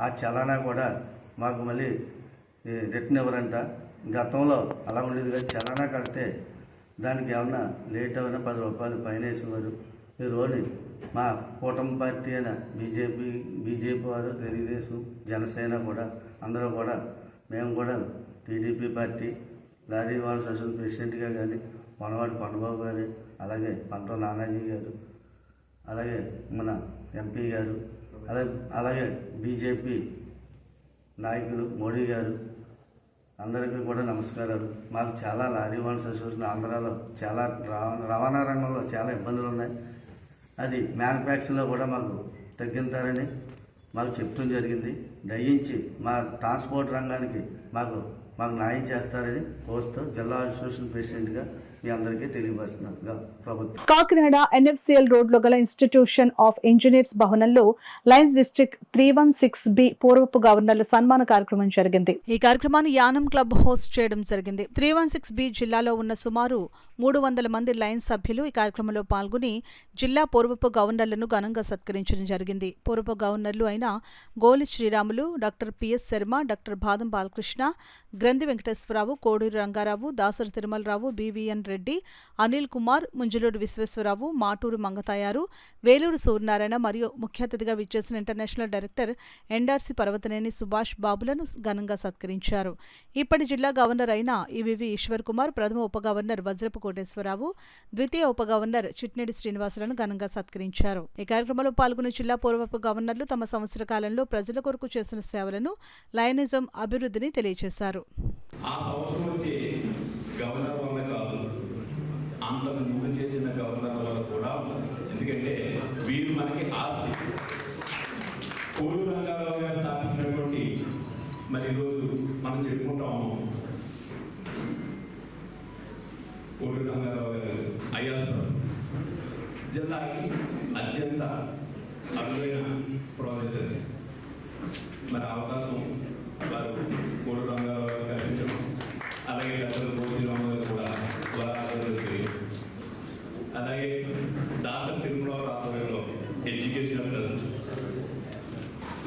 ఆ చలానా కూడా మాకు మళ్ళీ రిటర్న్ ఇవ్వరంట. గతంలో అలా ఉండేది కదా, చలానా కడితే దానికి ఏమన్నా లేట్ అయినా 10 రూపాయలు పైన వేసేవారు. ఈరోజు మా కూటమి పార్టీ అయిన బీజేపీ వారు, తెలుగుదేశం, జనసేన కూడా అందరూ కూడా మేము కూడా TDP party lorry owners association ప్రెసిడెంట్గా కానీ మనవాడి కొండబాబు గారు, అలాగే పంత నానాజీ గారు, అలాగే మన ఎంపీ గారు, అలాగే బీజేపీ నాయకులు మోడీ గారు అందరికీ కూడా నమస్కారాలు. మాకు చాలా లారీ ఓనర్స్ అసోసియేషన్ ఆంధ్రాలో చాలా రవాణా రంగంలో చాలా ఇబ్బందులు ఉన్నాయి. అది మ్యానుఫ్యాక్చరింగ్లో కూడా మాకు తగ్గించారని మాకు చెప్తూ జరిగింది. దయించి మా ట్రాన్స్పోర్ట్ రంగానికి మాకు న్యాయం చేస్తారని కోరుతూ జిల్లా అసోసియేషన్ ప్రెసిడెంట్గా మీ అందరికీ తెలియపరుస్తున్నారు ప్రభుత్వం. కాకినాడ ఎన్ఎఫ్సిఎల్ రోడ్లో గల ఇన్స్టిట్యూషన్ ఆఫ్ ఇంజనీర్స్ భవనంలో లయన్స్ డిస్ట్రిక్ట్ 316B పూర్వపు గవర్నర్ల సన్మాన కార్యక్రమం జరిగింది. ఈ కార్యక్రమాన్ని యానం క్లబ్ హోస్ట్ చేయడం జరిగింది. 316B జిల్లాలో ఉన్న సుమారు 300 మంది లయన్స్ సభ్యులు ఈ కార్యక్రమంలో పాల్గొని జిల్లా పూర్వపు గవర్నర్లను ఘనంగా సత్కరించడం జరిగింది. పూర్వపు గవర్నర్లు అయిన Goli Sriramulu, doctor PS Sharma, doctor Badam Balakrishna, Granthi Venkateswararao, Koduru Rangarao, Dasari Tirumalarao, BVN Reddy, Anil Kumar, Munjuluru Visweswararao, Maturu Mangatayaru, Veluru Suryanarayana మరియు ముఖ్య అతిథిగా విచ్చేసిన international director NRC Parvataneni Subhash బాబులను ఘనంగా సత్కరించారు. ఇప్పటి జిల్లా గవర్నర్ అయిన ఈవీవి ఈశ్వర్ కుమార్, ప్రథమ ఉప గవర్నర్ వజ్రపు కోటేశ్వరరావు, ద్వితీయ ఉప గవర్నర్ చిట్నేడి శ్రీనివాసులను ఘనంగా సత్కరించారు. ఈ కార్యక్రమంలో పాల్గొన్న జిల్లా పూర్వపు గవర్నర్లు తమ సంవత్సర కాలంలో ప్రజల కొరకు చేసిన సేవలను, లయనిజం అభివృద్ధిని తెలియజేశారు. అంతకు ముందు చేసిన గవర్నర్ వల్ల కూడా ఉన్నది. ఎందుకంటే వీరు మనకి ఆస్తి. కోడు రంగారావు గారు స్థాపించినటువంటి మరి ఈరోజు మనం చెప్పుకుంటాము కోడు రంగారావు గారు ఐఆస్పురం జిల్లాకి అత్యంత అరుదైన ప్రాజెక్ట్ అది. మరి అవకాశం వారు కోడి రంగారావు గారు కల్పించడం, అలాగే డాక్టర్ గోపీరామ గారు కూడా వారి అలాగే దాసరి తిరుమలరావు ఆధ్వర్యంలో ఎడ్యుకేషనల్ ట్రస్ట్,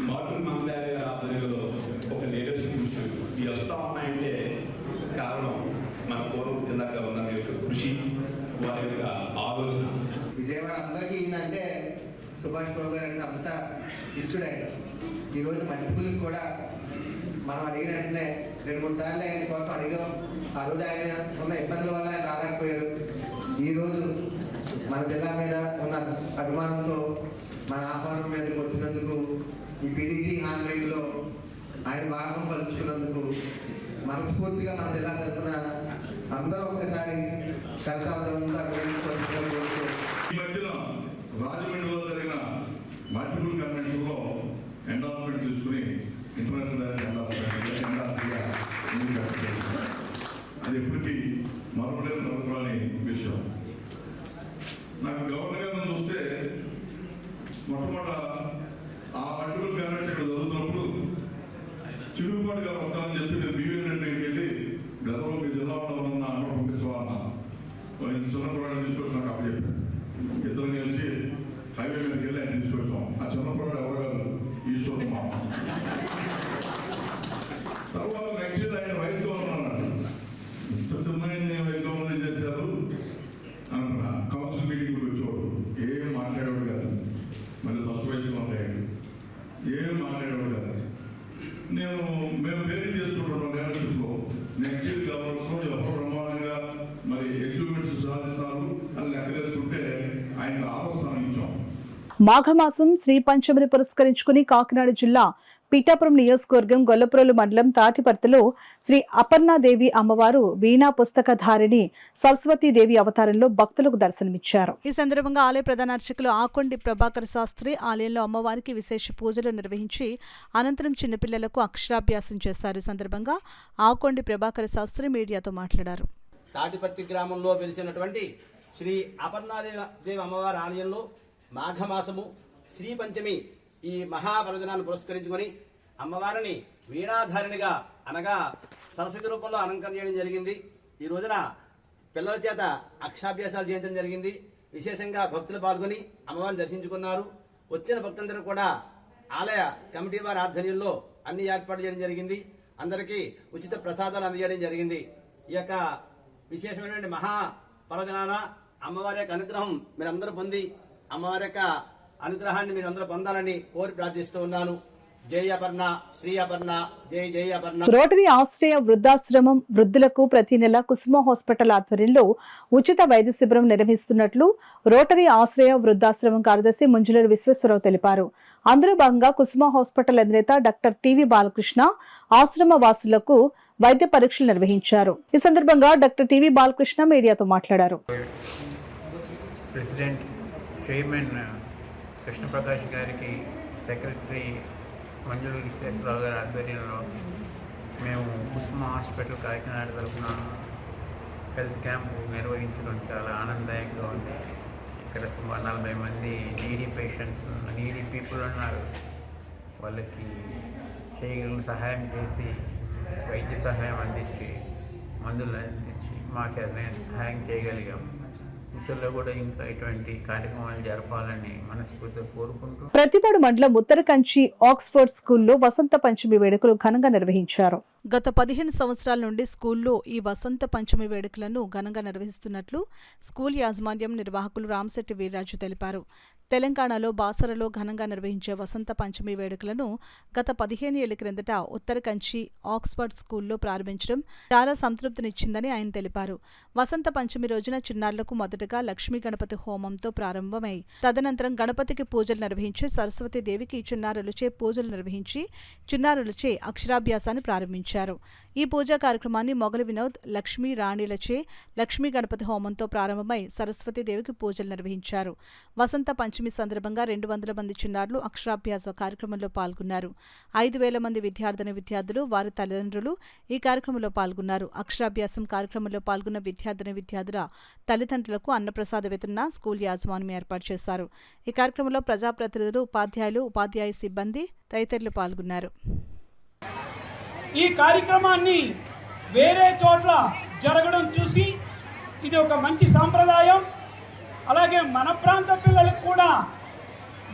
మార్టిన్ మంగారి గారి ఆధ్వర్యంలో ఒక లీడర్షిప్ ఇన్స్టిట్యూట్ ఇవి వస్తూ ఉన్నాయంటే కారణం మన పూర్వం జిల్లా గవర్నర్ యొక్క కృషి, వారి యొక్క ఆలోచన. విజయవాడ అందరికీ ఏంటంటే సుభాష్ బాబు గారు అంటే అంత ఇష్టడే. ఈరోజు మల్టిపుల్కి కూడా మనం అడిగిన వెంటనే 2-3 సార్లు ఆయన కోసం అడిగాం. ఆ రోజు ఆయన ఉన్న ఇబ్బందుల వల్ల ఆయన రాలేకపోయారు. ఈరోజు మన జిల్లా మీద ఉన్న అభిమానంతో మన ఆహ్వానం మీదకి వచ్చినందుకు, ఈ పీడీజీ ఆన్లైన్లో ఆయన భాగం పలుచుకున్నందుకు మనస్ఫూర్తిగా మన జిల్లా తరఫున అందరూ ఒక్కసారి ఈ మధ్యన రాజమండ్రిలో జరిగిన మల్టిపుల్ కన్వెన్షన్లో ఎండార్స్మెంట్ తీసుకుని ఇంటర్నేషనల్ ఎండార్స్గా అది ఎప్పటికీ మరొకలేదు మరొకరాని విషయం. నాకు గవర్నర్ గారిని చూస్తే మొట్టమొదట ఆ మల్టిపుల్ కన్వెన్షన్ ఇక్కడ చదువుతున్నప్పుడు చిరుగుపాటు గారు వస్తానని చెప్పి నేను బీవీఎన్ దగ్గరికి వెళ్ళి గతంలో మీ జిల్లాలో ఉన్న అన్న పంపించవాలన్నా చిన్నపిల్లాడు తీసుకొచ్చి నాకు అప్పచెప్పాను. ఇద్దరు కలిసి హైవే మీదకి వెళ్ళి ఆయన తీసుకొచ్చాం. ఆ చిన్నపిల్లాడు ఎవరు కాదు, ఈశ్వరు మామ. తర్వాత నెక్స్ట్ ఇయర్ ఆయన వైస్ గవర్నర్ అన్నాడు. ఇంత చిన్న వైస్ గవర్నర్ చేశారు అంటున్నా. కౌన్సిల్ మీటింగ్కి వచ్చేవాడు, ఏం మాట్లాడేవాడు కాదు. మళ్ళీ ఫస్ట్ వైస్ గవర్నర్ ఏం మాట్లాడేవాడు కాదు. మేము పేరు చేసుకుంటున్నాం లీడర్షిప్లో. నెక్స్ట్ ఇయర్ గవర్నర్స్లో ఎవరు బ్రహ్మాండంగా మరి అచీవ్మెంట్స్ సాధిస్తారు అని లెక్కలేసుకుంటే ఆయనకు ఆరోస్థానం ఇచ్చాం. మాఘమాసం శ్రీ పంచమిని పురస్కరించుకుని కాకినాడ జిల్లా పీఠాపురం నియోజకవర్గం గొల్లప్రోలు మండలం తాటిపర్తిలో శ్రీ అపర్ణాదేవి అమ్మవారు వీణా పుస్తకధారిణి సరస్వతీదేవి అవతారంలో భక్తులకు దర్శనమిచ్చారు. ఈ సందర్భంగా ఆలయ ప్రధాన అర్చకులు ఆకొండి ప్రభాకర్ శాస్త్రి ఆలయంలో అమ్మవారికి విశేష పూజలు నిర్వహించి అనంతరం చిన్నపిల్లలకు అక్షరాభ్యాసం చేశారు. ఈ సందర్భంగా ఆకొండి ప్రభాకర్ శాస్త్రి మీడియాతో మాట్లాడారు. తాటిపర్తి గ్రామంలో వెలిసినటువంటి శ్రీ అపర్ణాదేవి అమ్మవారి ఆలయంలో మాఘమాసము శ్రీ పంచమి ఈ మహాపర్వదినాన్ని పురస్కరించుకొని అమ్మవారిని వీణాధారిణిగా అనగా సరస్వతి రూపంలో అలంకరణ చేయడం జరిగింది. ఈ రోజున పిల్లల చేత అక్షరాభ్యాసాలు చేయడం జరిగింది. విశేషంగా భక్తులు పాల్గొని అమ్మవారిని దర్శించుకున్నారు. వచ్చిన భక్తులందరూ కూడా ఆలయ కమిటీ వారి ఆధ్వర్యంలో అన్ని ఏర్పాటు చేయడం జరిగింది. అందరికీ ఉచిత ప్రసాదాలు అందజేయడం జరిగింది. ఈ యొక్క విశేషమైనటువంటి మహాపర్వదినాన అమ్మవారి యొక్క అనుగ్రహం మీరందరూ పొంది అమ్మవారి యొక్క అనుగ్రహాన్ని మీరందరూ పొందాలని కోరి ప్రార్థిస్తూ ఉన్నాను. జై అపర్ణ, శ్రీ అపర్ణ, జై జై అపర్ణ. రోటరీ ఆశ్రయ వృద్ధాశ్రమం వృద్ధులకు ప్రతి నెల కుసుమ హాస్పిటల్ ఆధ్వర్యంలో ఉచిత వైద్య శిబిరం నిర్వహిస్తున్నట్లు రోటరీ ఆశ్రయ వృద్ధాశ్రమం కార్యదర్శి ముంజులూరు విశ్వేశ్వరరావు తెలిపారు. అందులో భాగంగా కుసుమ హాస్పిటల్ అధినేత డాక్టర్ టివి బాలకృష్ణ ఆశ్రమ వాసులకు వైద్య పరీక్షలు నిర్వహించారు. ఈ సందర్భంగా డాక్టర్ టివి బాలకృష్ణ మీడియాతో మాట్లాడారు. ప్రెసిడెంట్ చైర్మన్ కృష్ణప్రకాష్ గారికి, సెక్రటరీ మంజులూరు విశ్వేశ్వరరావు గారి ఆధ్వర్యంలో మేము కుసుమ హాస్పిటల్ కాకినాడ తరఫున హెల్త్ క్యాంపు నిర్వహించడం చాలా ఆనందదాయకంగా ఉంది. ఇక్కడ సుమారు 40 మంది నీడీ పేషెంట్స్, నీడీ పీపుల్ ఉన్నారు. వాళ్ళకి చేయగలిగిన సహాయం చేసి వైద్య సహాయం అందించి మందులు అందించి మాకు సహాయం చేయగలిగాం. ఫ్యూచర్లో కూడా ఇంకా ఇటువంటి కార్యక్రమాలు జరపాలని మనస్ఫూర్తిగా కోరుకుంటూ ప్రతిపాడు మండలం ఉత్తరకంచి ఆక్స్ఫర్డ్ స్కూల్లో వసంత పంచమి వేడుకలు ఘనంగా నిర్వహించారు. గత 15 సంవత్సరాల నుండి స్కూల్లో ఈ వసంత పంచమి వేడుకలను ఘనంగా నిర్వహిస్తున్నట్లు స్కూల్ యాజమాన్యం నిర్వాహకులు రామశెట్టి వీర్రాజు తెలిపారు. తెలంగాణలో బాసరలో ఘనంగా నిర్వహించే వసంత పంచమి వేడుకలను గత 15 ఏళ్ల క్రిందట ఉత్తరకంచి ఆక్స్ఫర్డ్ స్కూల్లో ప్రారంభించడం చాలా సంతృప్తినిచ్చిందని ఆయన తెలిపారు. వసంత పంచమి రోజున చిన్నారులకు మొదటగా లక్ష్మీ గణపతి హోమంతో ప్రారంభమై తదనంతరం గణపతికి పూజలు నిర్వహించి సరస్వతీదేవికి చిన్నారులచే పూజలు నిర్వహించి చిన్నారులచే అక్షరాభ్యాసాన్ని ప్రారంభించారు. నిర్వహించారు. ఈ పూజా కార్యక్రమాన్ని మొగలి వినోద్, లక్ష్మీ రాణిలచే లక్ష్మీ గణపతి హోమంతో ప్రారంభమై సరస్వతీదేవికి పూజలు నిర్వహించారు. వసంత పంచమి సందర్భంగా 200 మంది చిన్నారులు అక్షరాభ్యాస కార్యక్రమంలో పాల్గొన్నారు. 5,000 మంది విద్యార్థులు వారి తల్లిదండ్రులు ఈ కార్యక్రమంలో పాల్గొన్నారు. అక్షరాభ్యాసం కార్యక్రమంలో పాల్గొన్న విద్యార్థుల తల్లిదండ్రులకు అన్నప్రసాద వితరణ స్కూల్ యాజమాన్యం ఏర్పాటు చేశారు. ఈ కార్యక్రమంలో ప్రజాప్రతినిధులు, ఉపాధ్యాయులు, ఉపాధ్యాయ సిబ్బంది తదితరులు పాల్గొన్నారు. ఈ కార్యక్రమాన్ని వేరే చోట్ల జరగడం చూసి ఇది ఒక మంచి సాంప్రదాయం. అలాగే మన ప్రాంత పిల్లలకు కూడా,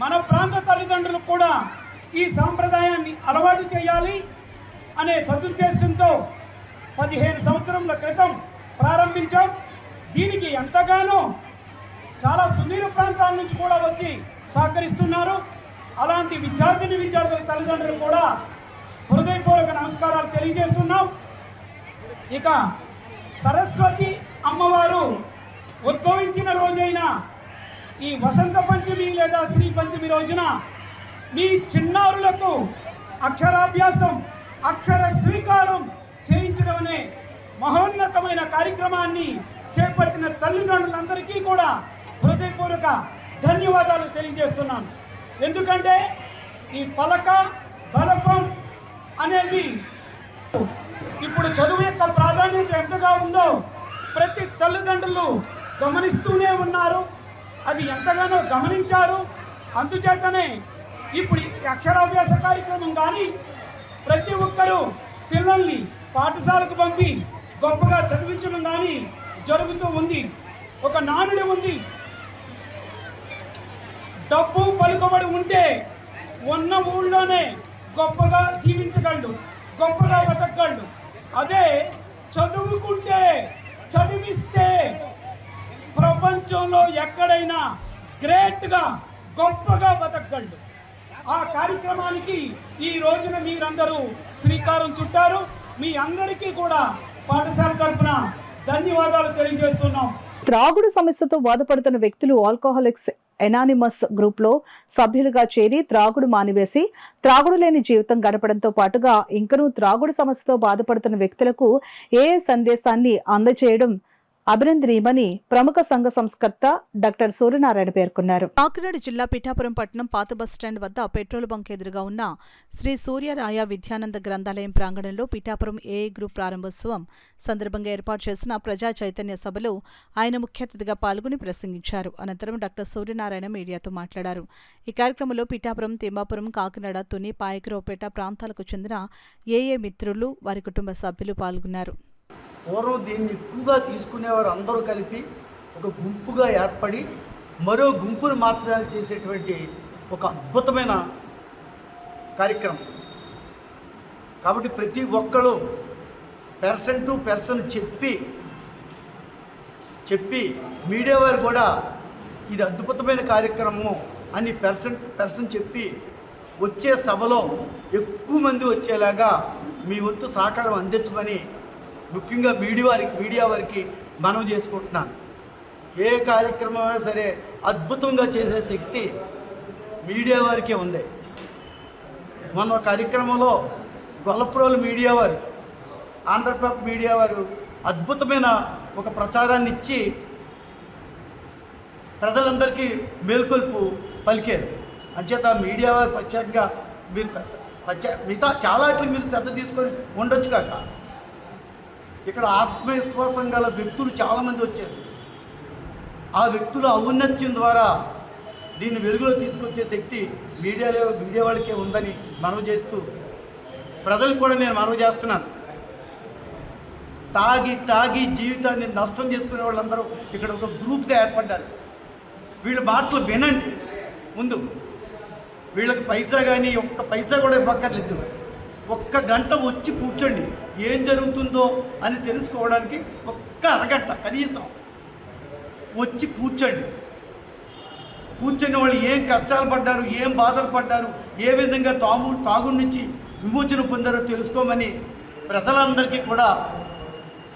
మన ప్రాంత తల్లిదండ్రులకు కూడా ఈ సాంప్రదాయాన్ని అలవాటు చేయాలి అనే సదుద్దేశంతో 15 సంవత్సరాల క్రితం ప్రారంభించాం. దీనికి ఎంతగానో చాలా సుదూర ప్రాంతాల నుంచి కూడా వచ్చి సహకరిస్తున్నారు. అలాంటి విద్యార్థుల తల్లిదండ్రులు కూడా హృదయపూర్వక నమస్కారాలు తెలియజేస్తున్నాం. ఇక సరస్వతి అమ్మవారు ఉద్భవించిన రోజైన ఈ వసంత పంచమి లేదా శ్రీ పంచమి రోజున మీ చిన్నారులకు అక్షరాభ్యాసం, అక్షర స్వీకారం చేయించడం అనే మహోన్నతమైన కార్యక్రమాన్ని చేపట్టిన తల్లిదండ్రులందరికీ కూడా హృదయపూర్వక ధన్యవాదాలు తెలియజేస్తున్నాను. ఎందుకంటే ఈ పలక బలపం అనేది ఇప్పుడు చదువు యొక్క ప్రాధాన్యత ఎంతగా ఉందో ప్రతి తల్లిదండ్రులు గమనిస్తూనే ఉన్నారు. అది ఎంతగానో గమనించారు. అందుచేతనే ఇప్పుడు అక్షరాభ్యాస కార్యక్రమం కానీ ప్రతి ఒక్కరూ పిల్లల్ని పాఠశాలకు పంపి గొప్పగా చదివించడం కానీ జరుగుతూ ఉంది. ఒక నానుడి ఉంది, డబ్బు పలుకుబడి ఉంటే ఉన్న ఊళ్ళోనే గొప్పగా జీవించగలడు, గొప్పగా బతకగలడు. అదే చదువుకుంటే, చదివిస్తే ప్రపంచంలో ఎక్కడైనా గ్రేట్గా గొప్పగా బతకగలడు. ఆ కార్యక్రమానికి ఈ రోజున మీరందరూ శ్రీకారం చుట్టారు. మీ అందరికీ కూడా పాఠశాల తరపున ధన్యవాదాలు తెలియజేస్తున్నాం. త్రాగుడు సమస్యతో బాధపడుతున్న వ్యక్తులు ఆల్కహాలిక్స్ ఎనానిమస్ గ్రూప్లో సభ్యులుగా చేరి త్రాగుడు మానివేసి త్రాగుడు లేని జీవితం గడపడంతో పాటుగా ఇంకనూ త్రాగుడు సమస్యతో బాధపడుతున్న వ్యక్తులకు ఏ సందేశాన్ని అందజేయడం అభినందనీయమని ప్రముఖ సంఘ సంస్కర్త డాక్టర్ సూర్యనారాయణ పేర్కొన్నారు. కాకినాడ జిల్లా పిఠాపురం పట్టణం పాత బస్టాండ్ వద్ద పెట్రోల్ బంక్ ఎదురుగా ఉన్న శ్రీ సూర్యరాయ విద్యానంద గ్రంథాలయం ప్రాంగణంలో పిఠాపురం ఏఐ గ్రూప్ ప్రారంభోత్సవం సందర్భంగా ఏర్పాటు చేసిన ప్రజా చైతన్య సభలో ఆయన ముఖ్య అతిథిగా పాల్గొని ప్రసంగించారు. అనంతరం డాక్టర్ సూర్యనారాయణ మీడియాతో మాట్లాడారు. ఈ కార్యక్రమంలో పిఠాపురం, తిమ్మాపురం, కాకినాడ, తుని, పాయకరావుపేట ప్రాంతాలకు చెందిన ఏఏ మిత్రులు, వారి కుటుంబ సభ్యులు పాల్గొన్నారు. పూర్వం దీన్ని ఎక్కువగా తీసుకునేవారు అందరూ కలిపి ఒక గుంపుగా ఏర్పడి మరో గుంపును మార్చడానికి చేసేటువంటి ఒక అద్భుతమైన కార్యక్రమం. కాబట్టి ప్రతి ఒక్కరు పర్సన్ టు పర్సన్ చెప్పి మీడియా వారు కూడా ఇది అద్భుతమైన కార్యక్రమము అని పర్సన్ చెప్పి వచ్చే సభలో ఎక్కువ మంది వచ్చేలాగా మీ వంతు సహకారం అందించమని ముఖ్యంగా మీడియా వారికి మనం చేసుకుంటున్నాను. ఏ కార్యక్రమం అయినా సరే అద్భుతంగా చేసే శక్తి మీడియా వారికే ఉంది. మొన్న కార్యక్రమంలో గొల్లప్రోలు మీడియా వారు, ఆంధ్రప్రభ మీడియా వారు అద్భుతమైన ఒక ప్రచారాన్ని ఇచ్చి ప్రజలందరికీ మేల్కొల్పు పలికారు. అంచేత మీడియా వారు ప్రత్యేకంగా మిగతా చాలా మీరు శ్రద్ధ తీసుకొని ఉండొచ్చు కాక ఇక్కడ ఆత్మవిశ్వాసం గల వ్యక్తులు చాలామంది వచ్చారు. ఆ వ్యక్తుల ఔన్నత్యం ద్వారా దీన్ని వెలుగులో తీసుకొచ్చే శక్తి మీడియా వాళ్ళకే ఉందని మనవి చేస్తూ ప్రజలకు కూడా నేను మనవి చేస్తున్నాను. తాగి జీవితాన్ని నష్టం చేసుకునే వాళ్ళందరూ ఇక్కడ ఒక గ్రూప్గా ఏర్పడ్డారు. వీళ్ళ మాటలు వినండి. ముందు వీళ్ళకి పైసా కానీ ఒక్క పైసా కూడా ఇవ్వక్కర్లేదు. ఒక్క గంట వచ్చి కూర్చోండి, ఏం జరుగుతుందో అని తెలుసుకోవడానికి ఒక్క అరగంట కనీసం వచ్చి కూర్చోండి. కూర్చొని వాళ్ళు ఏం కష్టాలు పడ్డారు, ఏం బాధలు పడ్డారు, ఏ విధంగా తాగు నుంచి విమోచన పొందారో తెలుసుకోమని ప్రజలందరికీ కూడా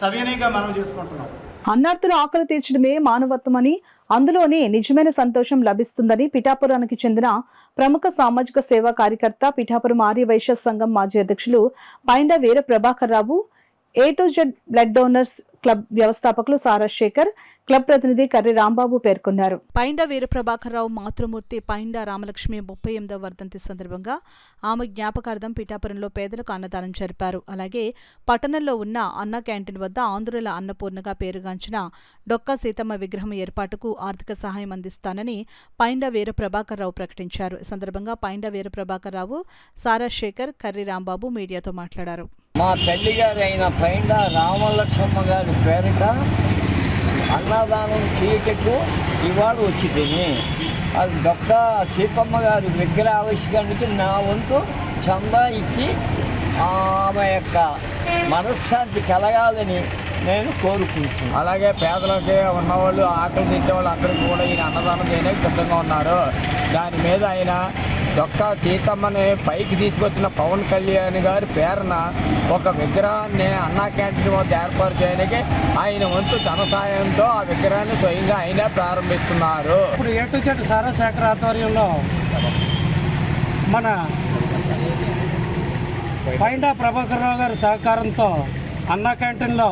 సవినయంగా మనం చేసుకుంటున్నాం. అన్నార్థుల ఆకలి తీర్చడమే మానవత్వమని అందులోనే నిజమైన సంతోషం లభిస్తుందని పిఠాపురానికి చెందిన ప్రముఖ సామాజిక సేవా కార్యకర్త, పిఠాపురం ఆర్యవైశ్య సంఘం మాజీ అధ్యక్షులు పైండ వీర Prabhakar Rao, A to Z blood donors club వ్యవస్థాపకులు సారా శేఖర్, క్లబ్ ప్రతినిధి కర్రి రాంబాబు పేర్కొన్నారు. పైండ వీర ప్రభాకర్ రావు మాతృమూర్తి పైండ రామలక్ష్మి 38వ వర్ధంతి సందర్భంగా ఆమె జ్ఞాపకార్థం పిఠాపురంలో పేదలకు అన్నదానం జరిపారు. అలాగే పట్టణంలో ఉన్న అన్న క్యాంటీన్ వద్ద ఆంధ్రుల అన్నపూర్ణగా పేరుగాంచిన డొక్కా సీతమ్మ విగ్రహం ఏర్పాటుకు ఆర్థిక సహాయం అందిస్తానని పైండ వీర ప్రభాకర్ రావు ప్రకటించారు. ఈ సందర్భంగా పైండ వీర ప్రభాకర్ రావు, సారా శేఖర్, కర్రి రాంబాబు మీడియాతో మాట్లాడారు. మా తల్లి గారి అయిన పైండ రామలక్ష్మమ్మ గారి పేరిట అన్నదానం చేయటకు ఇవాళ వచ్చింది. అది డొక్క సీతమ్మ గారి విగ్రహ ఆవిష్కరణకి నా వంతు చందా ఇచ్చి ఆమె యొక్క మనశ్శాంతి కలగాలని నేను కోరుకుంటున్నాను. అలాగే పేదలకి ఉన్నవాళ్ళు, ఆకలి తెచ్చేవాళ్ళు అందరికీ కూడా ఈయన అన్నదానం చేయడానికి సిద్ధంగా ఉన్నారు. దాని మీద ఆయన డొక్కా సీతమ్మని పైకి తీసుకొచ్చిన పవన్ కళ్యాణ్ గారి పేరున ఒక విగ్రహాన్ని అన్నా క్యాంటీన్ వద్ద ఏర్పాటు చేయడానికి ఆయన వంతు ధన సాయంతో ఆ విగ్రహాన్ని స్వయంగా ఆయనే ప్రారంభిస్తున్నారు. ఇప్పుడు A to Z సారా శేఖర్ ఆధ్వర్యంలో మన పైండ ప్రభాకర్ రావు గారి సహకారంతో అన్నా క్యాంటీన్లో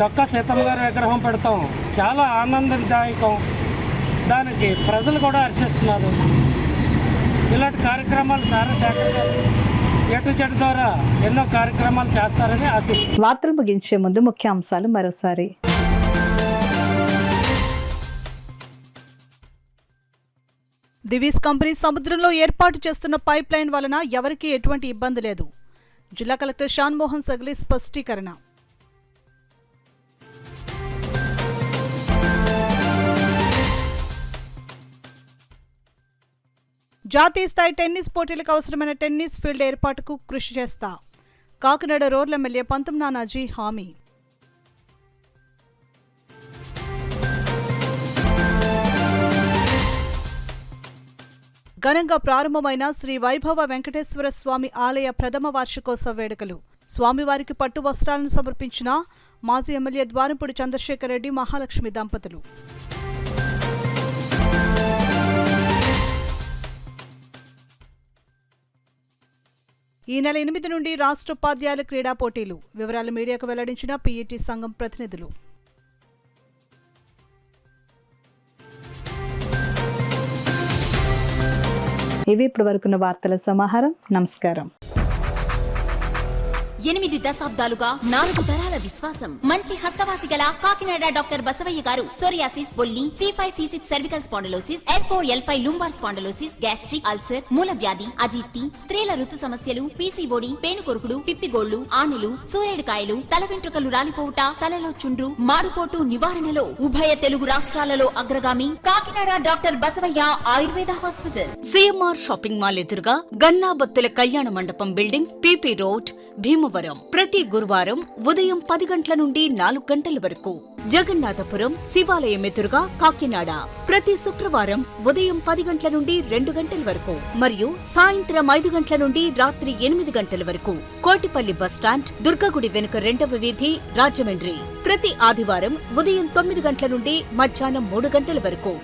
డొక్కా సీతమ్మ గారి విగ్రహం పెడతాం చాలా ఆనందదాయకం. దానికి ప్రజలు కూడా హర్షిస్తున్నారు. ఇలాంటి కార్యక్రమాలు సారా శేఖర్ గారు A to Z ద్వారా ఎన్నో కార్యక్రమాలు చేస్తారని ఆశిస్తున్నాను. వార్తలు ముగించే ముందు ముఖ్యాంశాలు మరోసారి. దివీస్ కంపెనీ సముద్రంలో ఏర్పాటు చేస్తున్న పైప్ లైన్ వలన ఎవరికీ ఎటువంటి ఇబ్బంది లేదు. జిల్లా కలెక్టర్ షాన్ మోహన్ సగ్లీ స్పష్టీకరణ. జాతీయ స్థాయి టెన్నిస్ పోటీలకు అవసరమైన టెన్నిస్ ఫీల్డ్ ఏర్పాటుకు కృషి చేస్తా. కాకినాడ రోడ్ల ఎమ్మెల్యే పంతం నానాజీ హామీ. ఘనంగా ప్రారంభమైన శ్రీ వైభవ వెంకటేశ్వర స్వామి ఆలయ ప్రథమ వార్షికోత్సవ వేడుకలు. స్వామివారికి పట్టు వస్త్రాలను సమర్పించిన మాజీ ఎమ్మెల్యే ద్వారంపూడి చంద్రశేఖర్ రెడ్డి, మహాలక్ష్మి దంపతులు. ఈ నెల 8 నుండి రాష్ట్ర ఉపాధ్యాయుల క్రీడా పోటీలు. వివరాలు మీడియాకు వెల్లడించిన పీఈటీ సంఘం ప్రతినిధులు. ఇవి ఇప్పటి వరకున్న వార్తల సమాహారం. నమస్కారం. 8 దశాబ్దాలుగా 4 తరాల విశ్వాసం. మంచి హస్తవాసి గల కాకినాడ డాక్టర్ బసవయ్య గారు సోరియాసిస్, బొల్లి, C5, C6 cervical spondylosis, L4, L5 lumbar spondylosis, gastric ulcer, మూల వ్యాధి, అజీర్తి, స్త్రీల ఋతు సమస్యలు, PCOD, పేనుకొరుకుడు, పిప్పిగోళ్లు, ఆనెలు, సూరేడుకాయలు, తల వెంట్రుకలు రాలిపోవుట, తలలో చుండ్రు, మాడుకోటు నివారణలో ఉభయ తెలుగు రాష్ట్రాలలో అగ్రగామి Kakinada doctor Basavaiah Ayurveda hospital. CMR shopping mall ఎదురుగా గన్నాబత్తుల కళ్యాణ మండపం బిల్డింగ్, PP రోడ్, భీమవరం. ప్రతి గురువారం ఉదయం 10 గంటల నుండి 4 గంటల వరకు. జగన్నాథపురం శివాలయం ఎదురుగా కాకినాడ ప్రతి శుక్రవారం ఉదయం 10 గంటల నుండి 2 గంటల వరకు మరియు సాయంత్రం 5 గంటల నుండి రాత్రి 8 గంటల వరకు. కోటిపల్లి బస్టాండ్, దుర్గగుడి వెనుక 2వ వీధి, రాజమండ్రి ప్రతి ఆదివారం ఉదయం 9 గంటల నుండి మధ్యాహ్నం 3 గంటల వరకు.